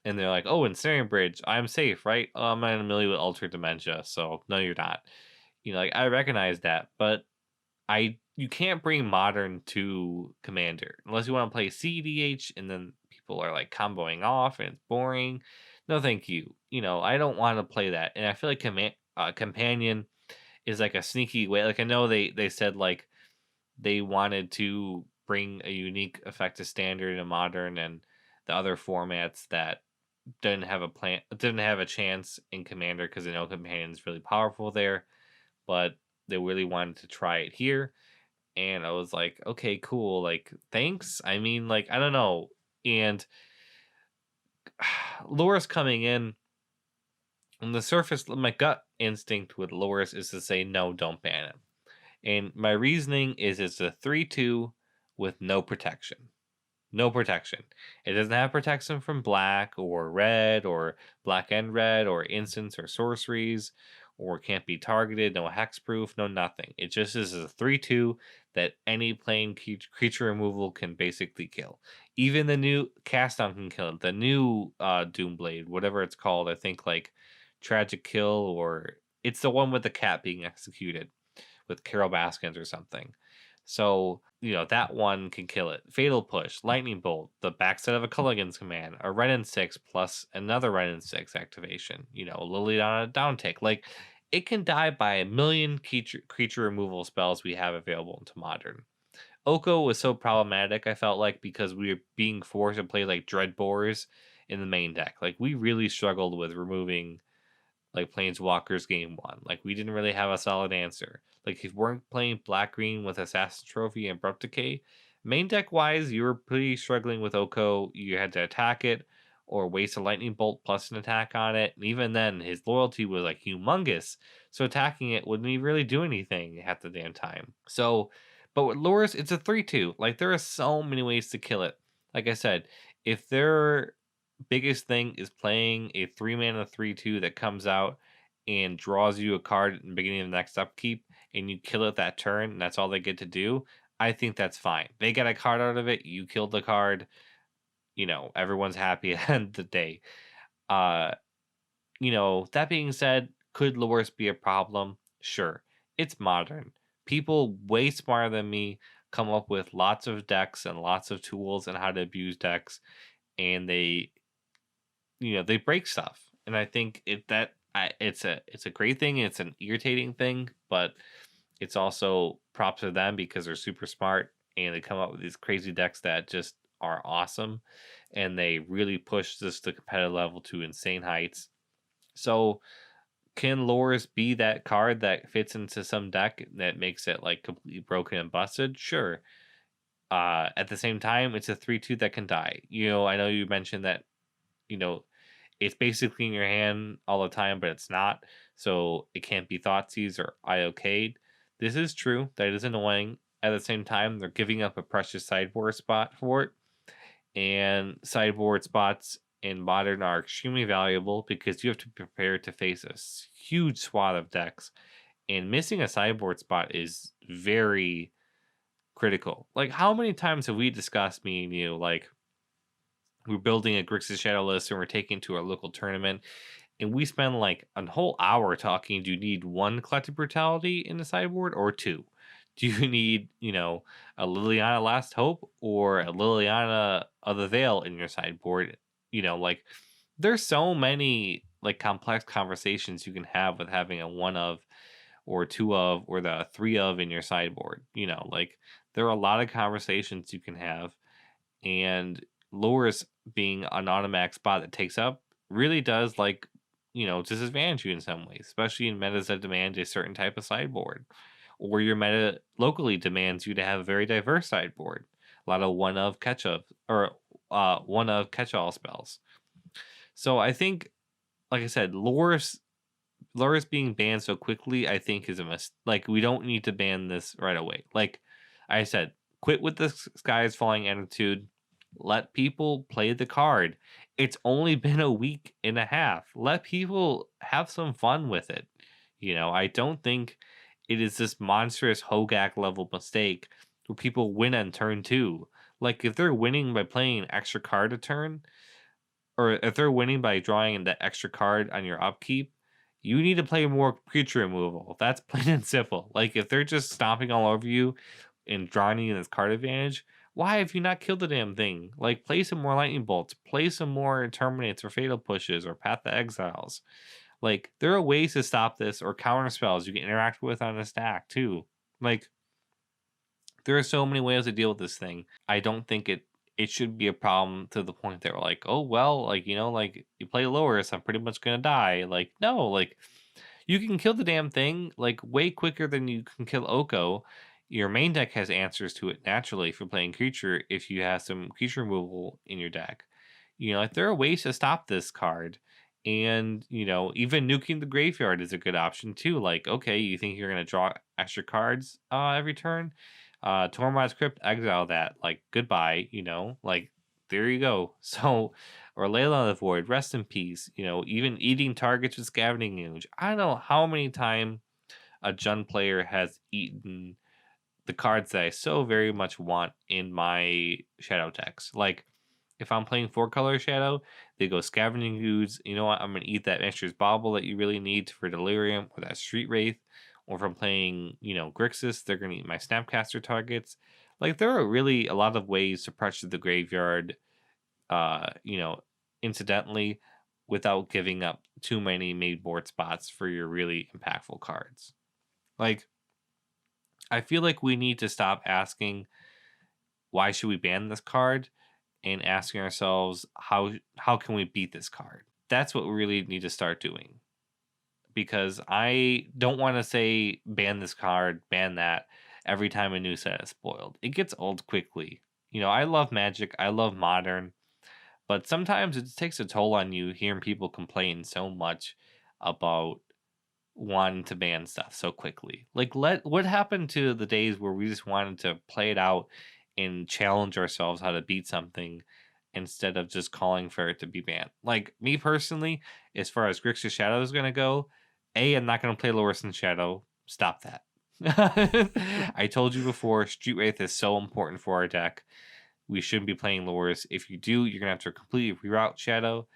and they're like, "Oh, Ensnaring Bridge, I'm safe, right? Oh, I'm not familiar with Altered Dementia, so no, you're not." Like I recognize that, but you can't bring Modern to Commander unless you want to play CDH, and then people are like comboing off and it's boring. No, thank you. I don't want to play that, and I feel like Companion is like a sneaky way. Like I know they said like they wanted to bring a unique effect to Standard and Modern and the other formats that didn't have a chance in Commander because I know Companion's really powerful there, but they really wanted to try it here. And I was like, okay, cool, like thanks. I mean, like, I don't know. And Lurrus coming in on the surface, my gut instinct with Lurrus is to say no, don't ban him. And my reasoning is it's a 3/2 with no protection. No protection. It doesn't have protection from black or red or black and red or instants or sorceries or can't be targeted, no hexproof, no nothing. It just is a 3/2 that any plain creature removal can basically kill. Even the new cast down can kill it. The new Doomblade, whatever it's called, I think like Tragic Kill, or it's the one with the cat being executed with Carol Baskins or something. So, that one can kill it. Fatal Push, Lightning Bolt, the backside of a Culligan's Command, a Red and 6 plus another Red and 6 activation, Lily on a down tick. Like, it can die by a million creature removal spells we have available into Modern. Oko was so problematic, I felt like, because we were being forced to play like Dreadbores in the main deck. Like, we really struggled with removing like Planeswalkers game 1. Like we didn't really have a solid answer. Like if we weren't playing black green with Assassin Trophy and Abrupt Decay, main deck wise, you were pretty struggling with Oko. You had to attack it or waste a lightning bolt plus an attack on it. And even then, his loyalty was like humongous. So attacking it wouldn't even really do anything half the damn time. So, but with Lurrus, it's a 3/2. Like there are so many ways to kill it. Like I said, if their biggest thing is playing a 3-mana 3/2 that comes out and draws you a card at the beginning of the next upkeep and you kill it that turn, and that's all they get to do, I think that's fine. They get a card out of it, you killed the card, everyone's happy at the end of the day. Uh, that being said, could Lurrus be a problem? Sure. It's Modern. People way smarter than me come up with lots of decks and lots of tools and how to abuse decks, and they break stuff. And I think it's a great thing. It's an irritating thing, but it's also props to them because they're super smart and they come up with these crazy decks that just are awesome, and they really push this the competitive level to insane heights. So can Lurrus be that card that fits into some deck that makes it like completely broken and busted? Sure. At the same time, it's a 3/2 that can die. I know you mentioned that, you know, it's basically in your hand all the time, but it's not. So it can't be Thoughtseize or IOK'd. This is true. That is annoying. At the same time, they're giving up a precious sideboard spot for it. And sideboard spots in Modern are extremely valuable because you have to prepare to face a huge swath of decks. And missing a sideboard spot is very critical. Like, how many times have we discussed, me and you, like, we're building a Grixis Shadow list and we're taking to our local tournament, and we spend like a whole hour talking. Do you need one Collective Brutality in the sideboard or two? Do you need, a Liliana Last Hope or a Liliana of the Veil in your sideboard? Like, there's so many like complex conversations you can have with having a one of or two of or the three of in your sideboard. Like, there are a lot of conversations you can have, and Lurrus being an automatic spot that takes up really does, like, disadvantage you in some ways, especially in metas that demand a certain type of sideboard, or your meta locally demands you to have a very diverse sideboard, a lot of one of catch up or one of catch all spells. So I think, like I said, Lurrus being banned so quickly, I think, is a mistake. Like, we don't need to ban this right away. Like I said, quit with the sky is falling attitude. Let people play the card. It's only been a week and a half. Let people have some fun with it. I don't think it is this monstrous Hogak level mistake where people win on turn two. Like, if they're winning by playing an extra card a turn, or if they're winning by drawing that extra card on your upkeep, you need to play more creature removal. That's plain and simple. Like, if they're just stomping all over you and drawing you this card advantage, why have you not killed the damn thing? Like, play some more lightning bolts, play some more terminates or fatal pushes or path to exiles. Like, there are ways to stop this, or counter spells you can interact with on a stack too. Like, there are so many ways to deal with this thing. I don't think it should be a problem to the point that we're like, oh well, like, like, you play Loris, I'm pretty much gonna die. Like, no, like, you can kill the damn thing like way quicker than you can kill Oko. Your main deck has answers to it naturally for playing creature if you have some creature removal in your deck. Like, there are ways to stop this card. And, even nuking the graveyard is a good option too. Like, okay, you think you're gonna draw extra cards every turn? Tormod's Crypt, exile that. Like, goodbye, like, there you go. So, or Layla of the Void, rest in peace. Even eating targets with Scavenging Ooze. I don't know how many times a Jund player has eaten the cards that I so very much want in my Shadow decks. Like, if I'm playing 4-color Shadow, they go Scavenging Ooze. You know what? I'm going to eat that Mishra's Bauble that you really need for Delirium, or that Street Wraith. Or if I'm playing, Grixis, they're going to eat my Snapcaster targets. Like, there are really a lot of ways to pressure the graveyard, uh, you know, incidentally, without giving up too many made board spots for your really impactful cards. Like, I feel like we need to stop asking, why should we ban this card? And asking ourselves, how can we beat this card? That's what we really need to start doing. Because I don't want to say ban this card, ban that every time a new set is spoiled. It gets old quickly. I love Magic, I love Modern, but sometimes it takes a toll on you hearing people complain so much about wanting to ban stuff so quickly. Like, what happened to the days where we just wanted to play it out and challenge ourselves how to beat something instead of just calling for it to be banned? Like, me personally, as far as Grixis Shadow is going to go, I'm not going to play Loris in Shadow. Stop that. I told you before, Street Wraith is so important for our deck. We shouldn't be playing Loris. If you do, you're going to have to completely reroute Shadow.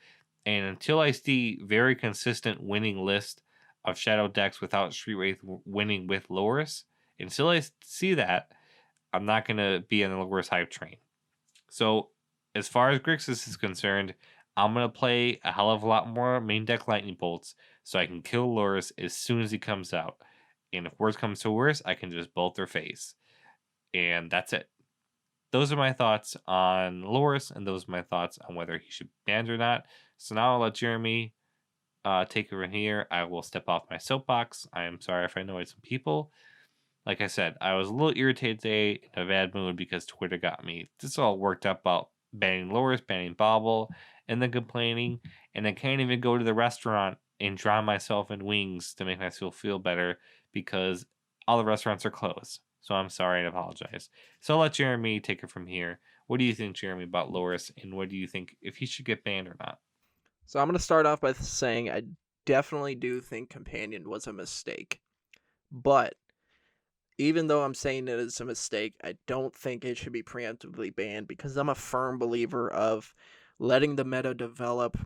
And until I see very consistent winning list of Shadow decks without Street Wraith winning with Loris, until I see that, I'm not going to be on the Loris hype train. So, as far as Grixis is concerned, I'm going to play a hell of a lot more main deck lightning bolts so I can kill Lurrus as soon as he comes out. And if worse comes to worse, I can just bolt their face. And that's it. Those are my thoughts on Lurrus, and those are my thoughts on whether he should be banned or not. So now I'll let Jeremy take it from here. I will step off my soapbox. I am sorry if I annoyed some people. Like I said, I was a little irritated today, in a bad mood because Twitter got me. This all worked up about banning Lurrus, banning Bauble, and then complaining. And I can't even go to the restaurant and drown myself in wings to make myself feel better because all the restaurants are closed. So I'm sorry and apologize. So I'll let Jeremy take it from here. What do you think, Jeremy, about Lurrus, and what do you think if he should get banned or not? So I'm going to start off by saying I definitely do think Companion was a mistake. But even though I'm saying it is a mistake, I don't think it should be preemptively banned because I'm a firm believer of letting the meta develop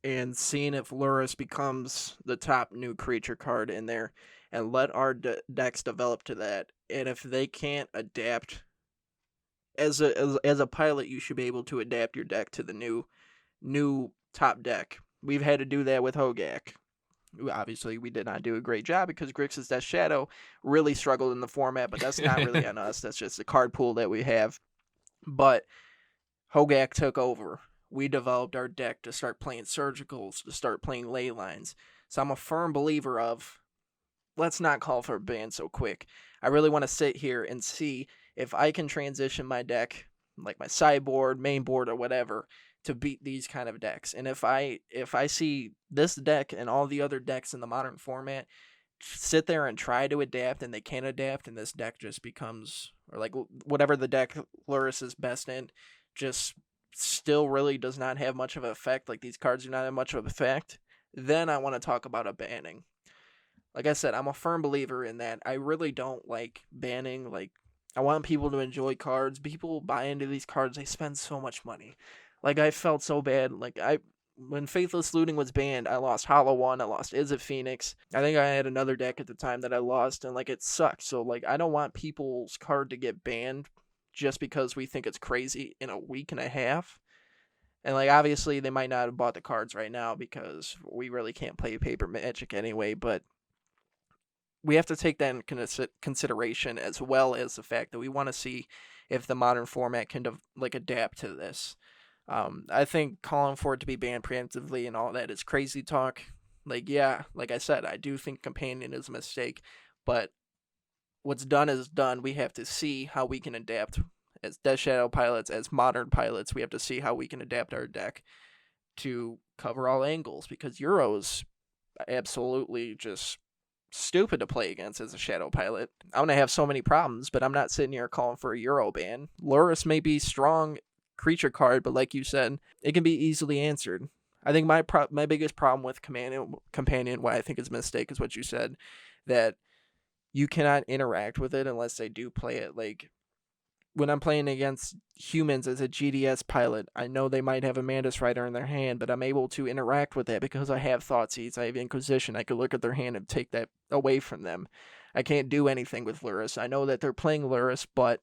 and seeing if Lurrus becomes the top new creature card in there and let our decks develop to that. And if they can't adapt as a pilot, you should be able to adapt your deck to the new top deck. We've had to do that with Hogak. Obviously, we did not do a great job because Grixis Death Shadow really struggled in the format, but that's not really on us. That's just the card pool that we have. But Hogak took over. We developed our deck to start playing surgicals, to start playing ley lines. So I'm a firm believer of let's not call for a ban so quick. I really want to sit here and see if I can transition my deck, like my sideboard, main board, or whatever, to beat these kind of decks. And if I see this deck and all the other decks in the modern format sit there and try to adapt and they can't adapt and this deck just becomes, or like whatever the deck Lurrus is best in, just still really does not have much of an effect, like these cards do not have much of an effect, then I want to talk about a banning. Like I said, I'm a firm believer in that. I really don't like banning. Like, I want people to enjoy cards. People buy into these cards, they spend so much money. Like, I felt so bad. When Faithless Looting was banned, I lost Hollow One, I lost Izzet Phoenix. I think I had another deck at the time that I lost, and like it sucked. So like I don't want people's card to get banned just because we think it's crazy in a week and a half. And like obviously they might not have bought the cards right now because we really can't play paper Magic anyway, but we have to take that in consideration as well as the fact that we want to see if the modern format can adapt to this. I think calling for it to be banned preemptively and all that is crazy talk. Like, yeah, like I said, I do think Companion is a mistake, but what's done is done. We have to see how we can adapt as Death Shadow pilots, as modern pilots. We have to see how we can adapt our deck to cover all angles because Euro's absolutely just stupid to play against as a shadow pilot. I'm gonna have so many problems, but I'm not sitting here calling for a Euro ban. Lurrus may be strong creature card, but like you said, it can be easily answered. I think my biggest problem with companion, why I think is a mistake, is what you said, that you cannot interact with it unless they do play it. Like when I'm playing against humans as a GDS pilot, I know they might have a Mantis Rider in their hand, but I'm able to interact with that because I have Thoughtseize, I have Inquisition. I could look at their hand and take that away from them. I can't do anything with Lurrus. I know that they're playing Lurrus, but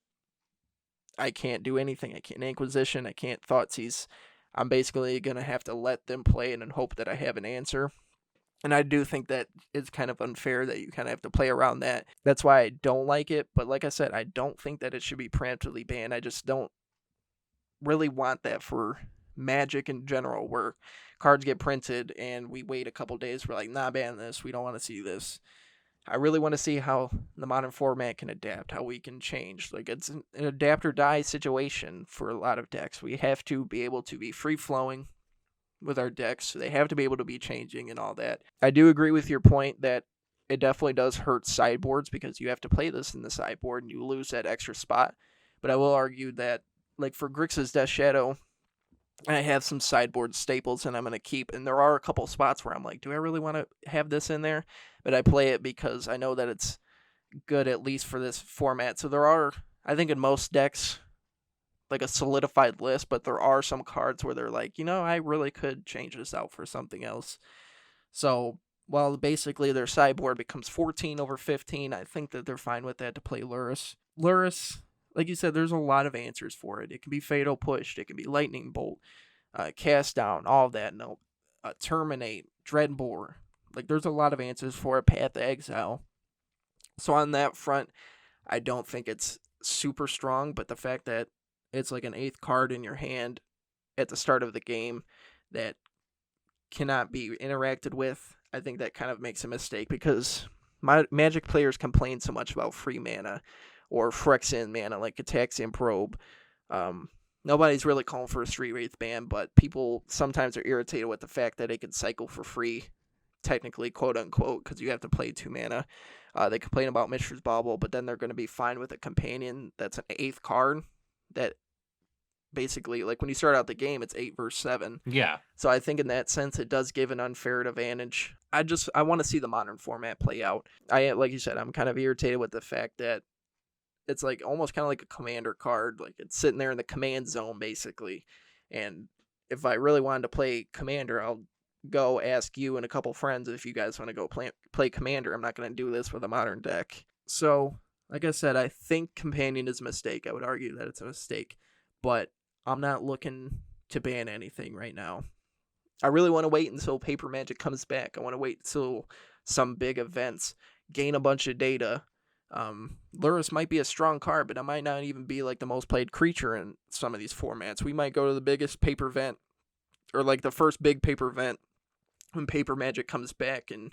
I can't do anything. I can't Inquisition. I can't Thoughtseize. I'm basically going to have to let them play it and hope that I have an answer. And I do think that it's kind of unfair that you kind of have to play around that. That's why I don't like it. But like I said, I don't think that it should be preemptively banned. I just don't really want that for Magic in general, where cards get printed and we wait a couple days. We're like, nah, ban this. We don't want to see this. I really want to see how the modern format can adapt, how we can change. Like, it's an adapt or die situation for a lot of decks. We have to be able to be free-flowing with our decks. So they have to be able to be changing and all that. I do agree with your point that it definitely does hurt sideboards because you have to play this in the sideboard and you lose that extra spot. But I will argue that, like for Grixis Death Shadow, I have some sideboard staples and I'm going to keep. And there are a couple spots where I'm like, do I really want to have this in there? But I play it because I know that it's good, at least for this format. So there are, I think in most decks, like a solidified list, but there are some cards where they're like, I really could change this out for something else. So while basically their sideboard becomes 14 over 15, I think that they're fine with that to play Lurrus. Lurrus, like you said, there's a lot of answers for it. It can be Fatal Pushed, it can be Lightning Bolt. cast down, all that. No, terminate, dreadbore. Like there's a lot of answers for it. Path to exile. So on that front, I don't think it's super strong, but the fact that it's like an eighth card in your hand at the start of the game that cannot be interacted with, I think that kind of makes a mistake because Magic players complain so much about free mana or Phyrexian mana like Ataxian Probe. Um, Nobody's really calling for a Street Wraith ban, but people sometimes are irritated with the fact that it can cycle for free, technically, quote unquote, because you have to play 2 mana. They complain about Mishra's Bauble, but then they're going to be fine with a companion that's an eighth card that basically, like when you start out the game, it's 8 versus 7. Yeah. So I think in that sense, it does give an unfair advantage. I want to see the modern format play out. Like you said, I'm kind of irritated with the fact that it's like almost kind of like a commander card. Like it's sitting there in the command zone basically. And if I really wanted to play commander, I'll go ask you and a couple friends if you guys want to go play commander. I'm not going to do this with a modern deck. So, like I said, I think companion is a mistake. I would argue that it's a mistake, but I'm not looking to ban anything right now. I really want to wait until Paper Magic comes back. I want to wait until some big events, gain a bunch of data. Lurrus might be a strong card, but it might not even be like the most played creature in some of these formats. We might go to the biggest paper event, or like the first big paper event when Paper Magic comes back, and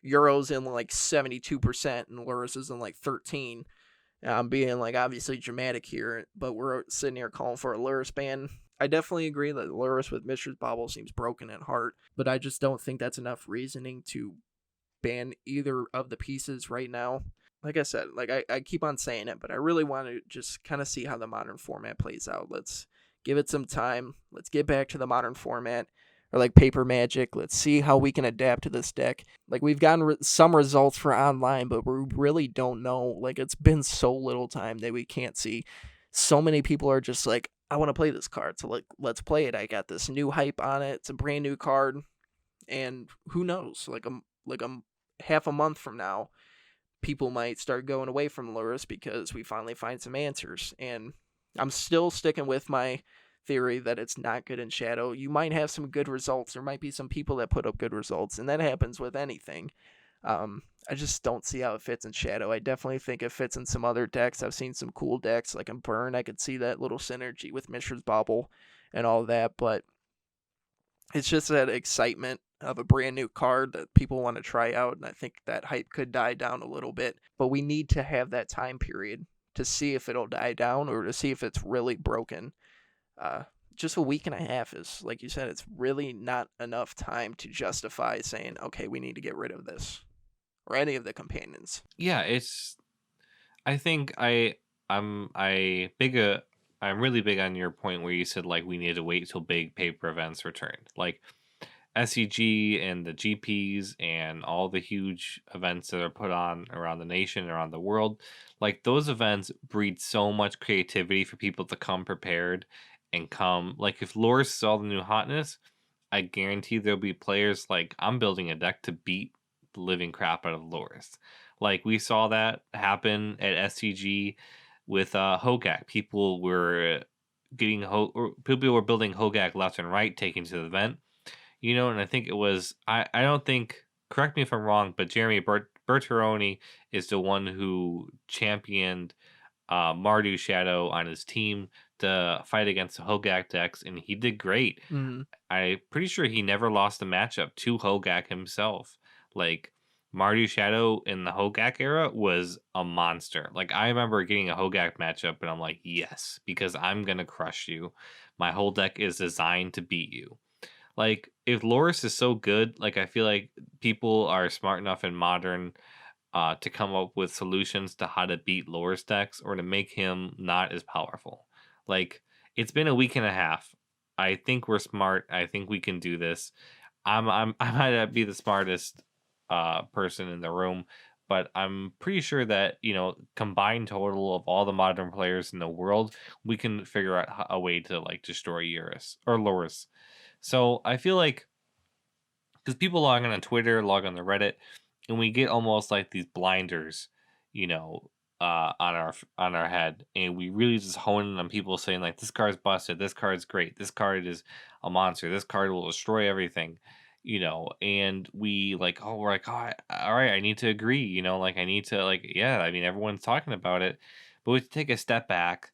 Euro's in like 72% and Lurrus is in like 13. I'm being like obviously dramatic here, but we're sitting here calling for a Lurrus ban. I definitely agree that Lurrus with Mishra's Bauble seems broken at heart, but I just don't think that's enough reasoning to ban either of the pieces right now. Like I said, like I keep on saying it, but I really want to just kind of see how the modern format plays out. Let's give it some time. Let's get back to the modern format, or like Paper Magic. Let's see how we can adapt to this deck. Like we've gotten some results for online, but we really don't know. Like it's been so little time that we can't see. So many people are just like, I want to play this card, so like let's play it. I got this new hype on it. It's a brand new card, and who knows? Like a half a month from now, people might start going away from Lurrus because we finally find some answers. And I'm still sticking with my theory that it's not good in Shadow. You might have some good results. There might be some people that put up good results, and that happens with anything. I just don't see how it fits in Shadow. I definitely think it fits in some other decks. I've seen some cool decks, like in Burn. I could see that little synergy with Mishra's Bauble and all that, but it's just that excitement of a brand new card that people want to try out, and I think that hype could die down a little bit. But we need to have that time period to see if it'll die down or to see if it's really broken. Just a week and a half is, like you said, it's really not enough time to justify saying, okay, we need to get rid of this or any of the companions. Yeah, it's I think I'm really big on your point where you said like we need to wait till big paper events return. Like SEG and the GPs and all the huge events that are put on around the nation, around the world, like those events breed so much creativity for people to come prepared and come. Like if Lore saw the new hotness, I guarantee there'll be players like I'm building a deck to beat the living crap out of Loris. Like we saw that happen at SCG with Hogak. People were people were building Hogak left and right, taking to the event. You know, and I think it was I don't think, correct me if I'm wrong, but Jeremy Bertaroni is the one who championed Mardu Shadow on his team to fight against the Hogak decks, and he did great. Mm-hmm. I'm pretty sure he never lost a matchup to Hogak himself. Like Mardu Shadow in the Hogak era was a monster. Like I remember getting a Hogak matchup, and I'm like, yes, because I'm gonna crush you. My whole deck is designed to beat you. Like if Loris is so good, like I feel like people are smart enough in modern to come up with solutions to how to beat Loris decks or to make him not as powerful. Like it's been a week and a half. I think we're smart. I think we can do this. I might not be the smartest person in the room, but I'm pretty sure that combined total of all the modern players in the world, we can figure out a way to like destroy Eurus or Loris. So I feel like because people log on Twitter, log on the Reddit, and we get almost like these blinders, you know, on our head, and we really just hone in on people saying like this card's busted, this card's great, this card is a monster, this card will destroy everything, and we like, oh, we're like, oh, all right, I need to agree, like I need to like, yeah, I mean everyone's talking about it, but we have to take a step back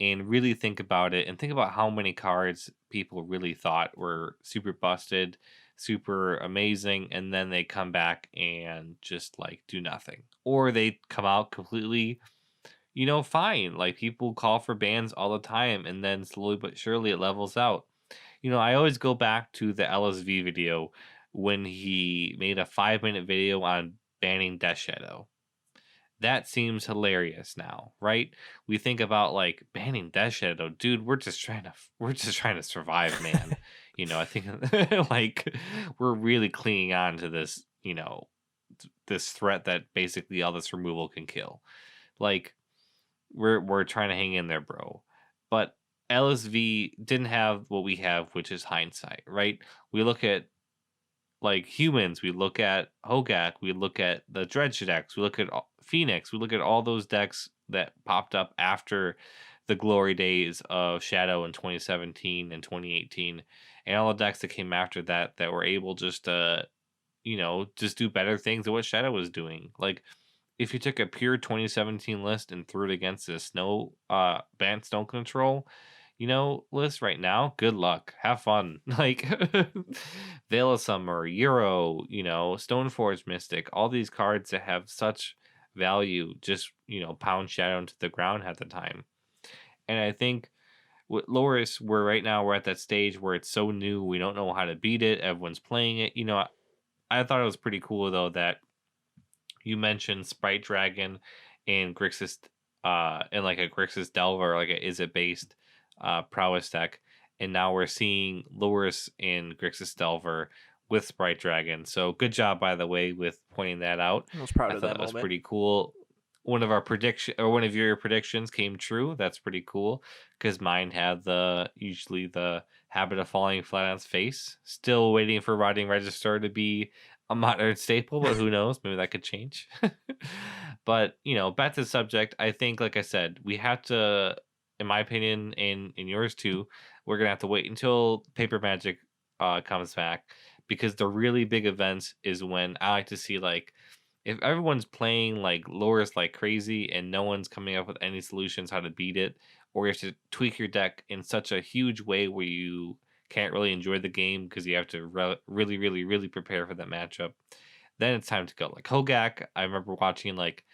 and really think about it and think about how many cards people really thought were super busted, super amazing, and then they come back and just like do nothing. Or they come out completely, fine. Like people call for bans all the time and then slowly but surely it levels out. I always go back to the LSV video when he made a 5-minute video on banning Death Shadow. That seems hilarious now, right? We think about like banning Death Shadow, dude. We're just trying to survive, man. I think like we're really clinging on to this, this threat that basically all this removal can kill. Like we're trying to hang in there, bro. But LSV didn't have what we have, which is hindsight, right? We look at like humans, we look at Hogak, we look at the Dredge decks, we look at Phoenix, we look at all those decks that popped up after the glory days of Shadow in 2017 and 2018, and all the decks that came after that were able just to, just do better things than what Shadow was doing. Like, if you took a pure 2017 list and threw it against a banned snow control, list right now, good luck. Have fun. Like Veil of Summer, Euro, Stoneforge Mystic, all these cards that have such value just, pound Shadow into the ground at the time. And I think with Lurrus, we're at that stage where it's so new, we don't know how to beat it. Everyone's playing it. I thought it was pretty cool though that you mentioned Sprite Dragon and Grixis, and like a Grixis Delver, like a Is It based prowess deck, and now we're seeing Lurrus and Grixis Delver with Sprite Dragon. So good job, by the way, with pointing that out. I was proud I of thought that that was moment. pretty cool. One of your predictions came true. That's pretty cool because mine had usually the habit of falling flat on its face. Still waiting for Rotting Register to be a modern staple, but who knows? Maybe that could change. But back to the subject. I think, like I said, we have to, in my opinion, and in yours too, we're gonna have to wait until Paper Magic comes back, because the really big events is when I like to see like if everyone's playing like Lurrus like crazy and no one's coming up with any solutions how to beat it, or you have to tweak your deck in such a huge way where you can't really enjoy the game because you have to really, really, really prepare for that matchup, then it's time to go. Like Hogak, I remember watching like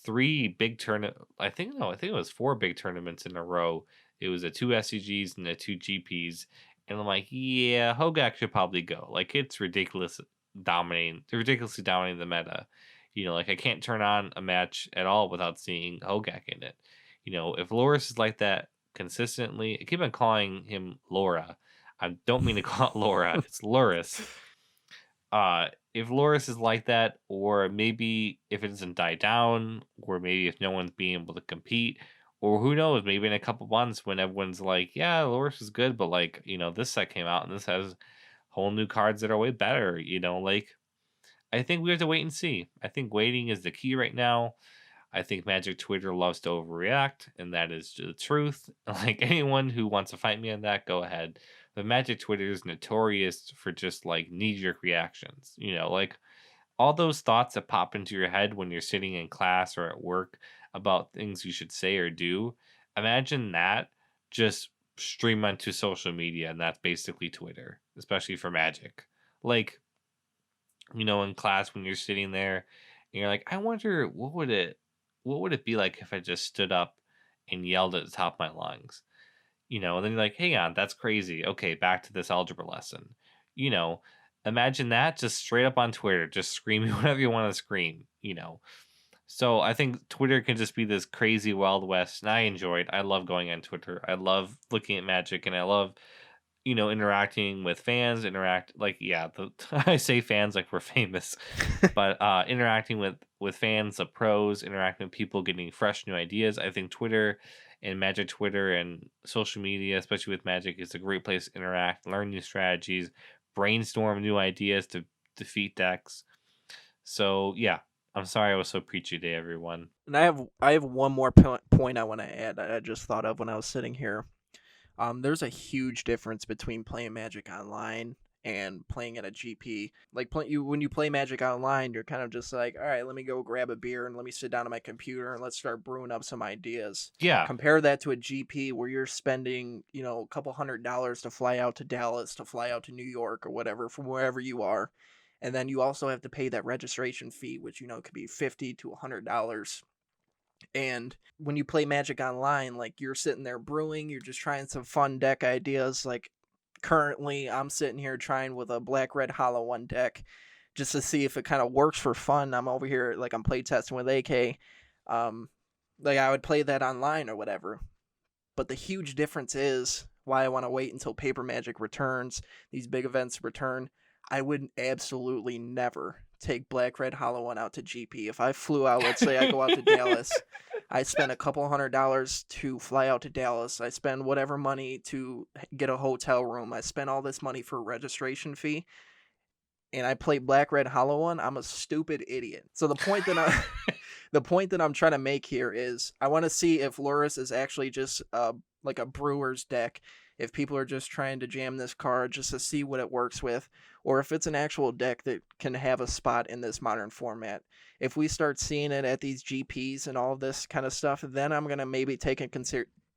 three big tournament. I think no, I think it was four big tournaments in a row. It was a two SCGs and a two GPs, and I'm like, yeah, Hogak should probably go. Like it's ridiculously dominating the meta. Like I can't turn on a match at all without seeing Hogak in it. If Loris is like that consistently, I keep on calling him Laura. I don't mean to call it Laura. It's Lurrus. If Loris is like that, or maybe if it doesn't die down, or maybe if no one's being able to compete, or who knows, maybe in a couple months when everyone's like, yeah, Loris is good, but like, this set came out and this has whole new cards that are way better, like I think we have to wait and see. I think waiting is the key right now. I think Magic Twitter loves to overreact, and that is the truth. Like anyone who wants to fight me on that, go ahead. But Magic Twitter is notorious for just like knee jerk reactions. Like all those thoughts that pop into your head when you're sitting in class or at work about things you should say or do. Imagine that just stream onto social media, and that's basically Twitter, especially for Magic. Like, in class when you're sitting there and you're like, I wonder what would it be like if I just stood up and yelled at the top of my lungs? And then you're like, hang on, that's crazy. Okay, back to this algebra lesson. You know, Imagine that just straight up on Twitter, just screaming whatever you want to scream. So I think Twitter can just be this crazy Wild West, and I enjoy it. I love going on Twitter. I love looking at Magic, and I love interacting with fans, yeah, I say fans like we're famous, but interacting with fans, the pros, interacting with people, getting fresh new ideas. I think Twitter and Magic Twitter and social media, especially with Magic, is a great place to interact, learn new strategies, brainstorm new ideas to defeat decks. So yeah, I'm sorry I was so preachy today, everyone. And I have one more point I want to add. I just thought of when I was sitting here. There's a huge difference between playing Magic Online and playing at a GP. Like when you play Magic Online, you're kind of just like, all right, let me go grab a beer and let me sit down at my computer and let's start brewing up some ideas. Yeah. Compare that to a GP where you're spending, a couple $100s to fly out to Dallas, to fly out to New York or whatever from wherever you are. And then you also have to pay that registration fee, which could be $50 to $100. And when you play Magic Online, like you're sitting there brewing, you're just trying some fun deck ideas. Like currently, I'm sitting here trying with a Black Red Hollow One deck just to see if it kind of works for fun. I'm over here like I'm play testing with AK. Um, like I would play that online or whatever. But the huge difference is why I want to wait until Paper Magic returns, these big events return. I would absolutely never take Black Red Hollow One out to GP. If I flew out, let's say I go out to Dallas, I spend a couple $100s to fly out to Dallas. I spend whatever money to get a hotel room. I spend all this money for a registration fee, and I play Black Red Hollow One. I'm a stupid idiot. So the point that the point that I'm trying to make here is I want to see if Lurrus is actually just like a brewer's deck, if people are just trying to jam this card just to see what it works with, or if it's an actual deck that can have a spot in this modern format. If we start seeing it at these GPs and all of this kind of stuff, then I'm going to maybe take it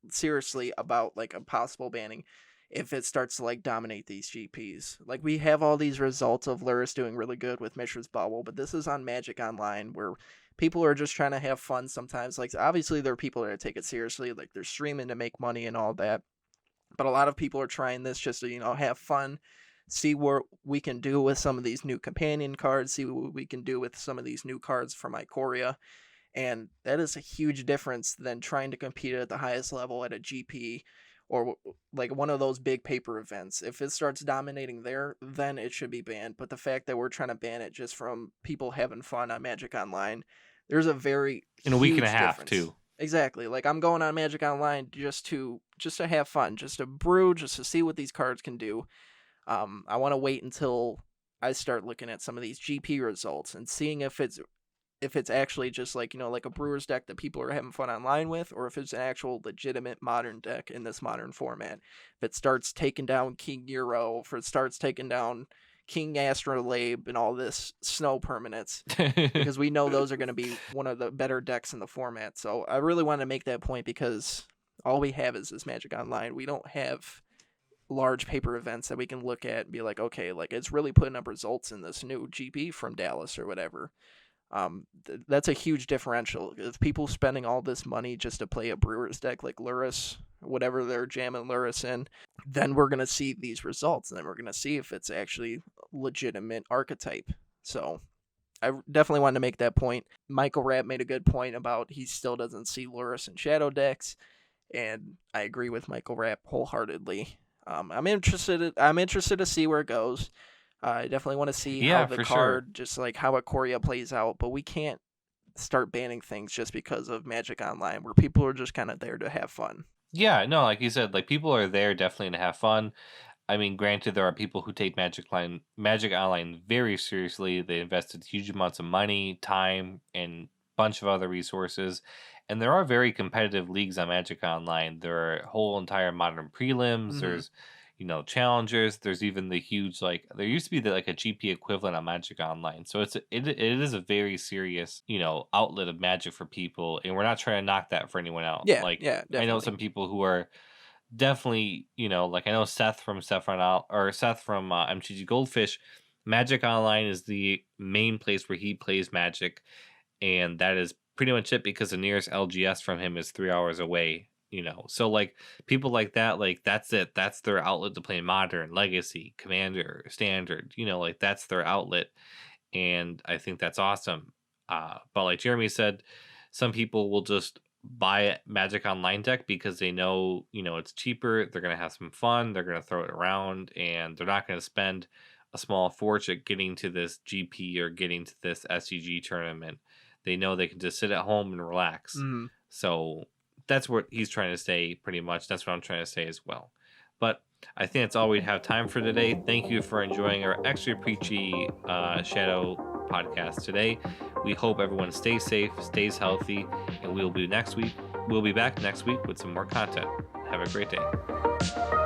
seriously about like a possible banning if it starts to like dominate these GPs. Like we have all these results of Lurrus doing really good with Mishra's Bauble, but this is on Magic Online where people are just trying to have fun sometimes. Like obviously there are people that take it seriously, like they're streaming to make money and all that. But a lot of people are trying this just to, have fun, see what we can do with some of these new companion cards, see what we can do with some of these new cards from Ikoria. And that is a huge difference than trying to compete at the highest level at a GP or like one of those big paper events. If it starts dominating there, then it should be banned. But the fact that we're trying to ban it just from people having fun on Magic Online, there's a very In a week and a huge half, difference. too. Exactly. Like I'm going on Magic Online just to have fun, just to brew, just to see what these cards can do. I want to wait until I start looking at some of these GP results and seeing if it's actually just like like a brewer's deck that people are having fun online with, or if it's an actual legitimate modern deck in this modern format. If it starts taking down King Euro, if it starts taking down King Astrolabe and all this snow permanents, because we know those are going to be one of the better decks in the format. So I really want to make that point because all we have is this Magic Online. We don't have large paper events that we can look at and be like, okay, like it's really putting up results in this new GP from Dallas or whatever. That's a huge differential. If people spending all this money just to play a brewer's deck like Lurrus, whatever they're jamming Lurrus in, then we're going to see these results, and then we're going to see if it's actually legitimate archetype. So I definitely wanted to make that point. Michael Rapp made a good point about he still doesn't see Lurrus in shadow decks, and I agree with Michael Rapp wholeheartedly. I'm interested. I'm interested to see where it goes. I definitely want to see how the For card, sure. just like how Ikoria plays out, but we can't start banning things just because of Magic Online, where people are just kind of there to have fun. Yeah, no, like you said, like people are there definitely to have fun. I mean, granted, there are people who take Magic Online very seriously. They invested huge amounts of money, time, and bunch of other resources. And there are very competitive leagues on Magic Online. There are whole entire modern prelims. Mm-hmm. There's, challengers. There's even the huge there used to be like a GP equivalent on Magic Online. So it is a very serious outlet of Magic for people, and we're not trying to knock that for anyone else. Yeah, Like yeah, I know definitely. some people who are definitely, like I know Seth from Seth from MTG Goldfish. Magic Online is the main place where he plays Magic, and that is pretty much it because the nearest LGS from him is 3 hours away. So like people like that, like that's it. That's their outlet to play Modern, Legacy, Commander, Standard. Like that's their outlet, and I think that's awesome. But like Jeremy said, some people will just buy a Magic Online deck because they know, it's cheaper. They're gonna have some fun. They're gonna throw it around, and they're not gonna spend a small fortune getting to this GP or getting to this SCG tournament. They know they can just sit at home and relax. Mm-hmm. So that's what he's trying to say, pretty much. That's what I'm trying to say as well. But I think that's all we have time for today. Thank you for enjoying our extra preachy Shadow podcast today. We hope everyone stays safe, stays healthy, and we'll be back next week with some more content. Have a great day.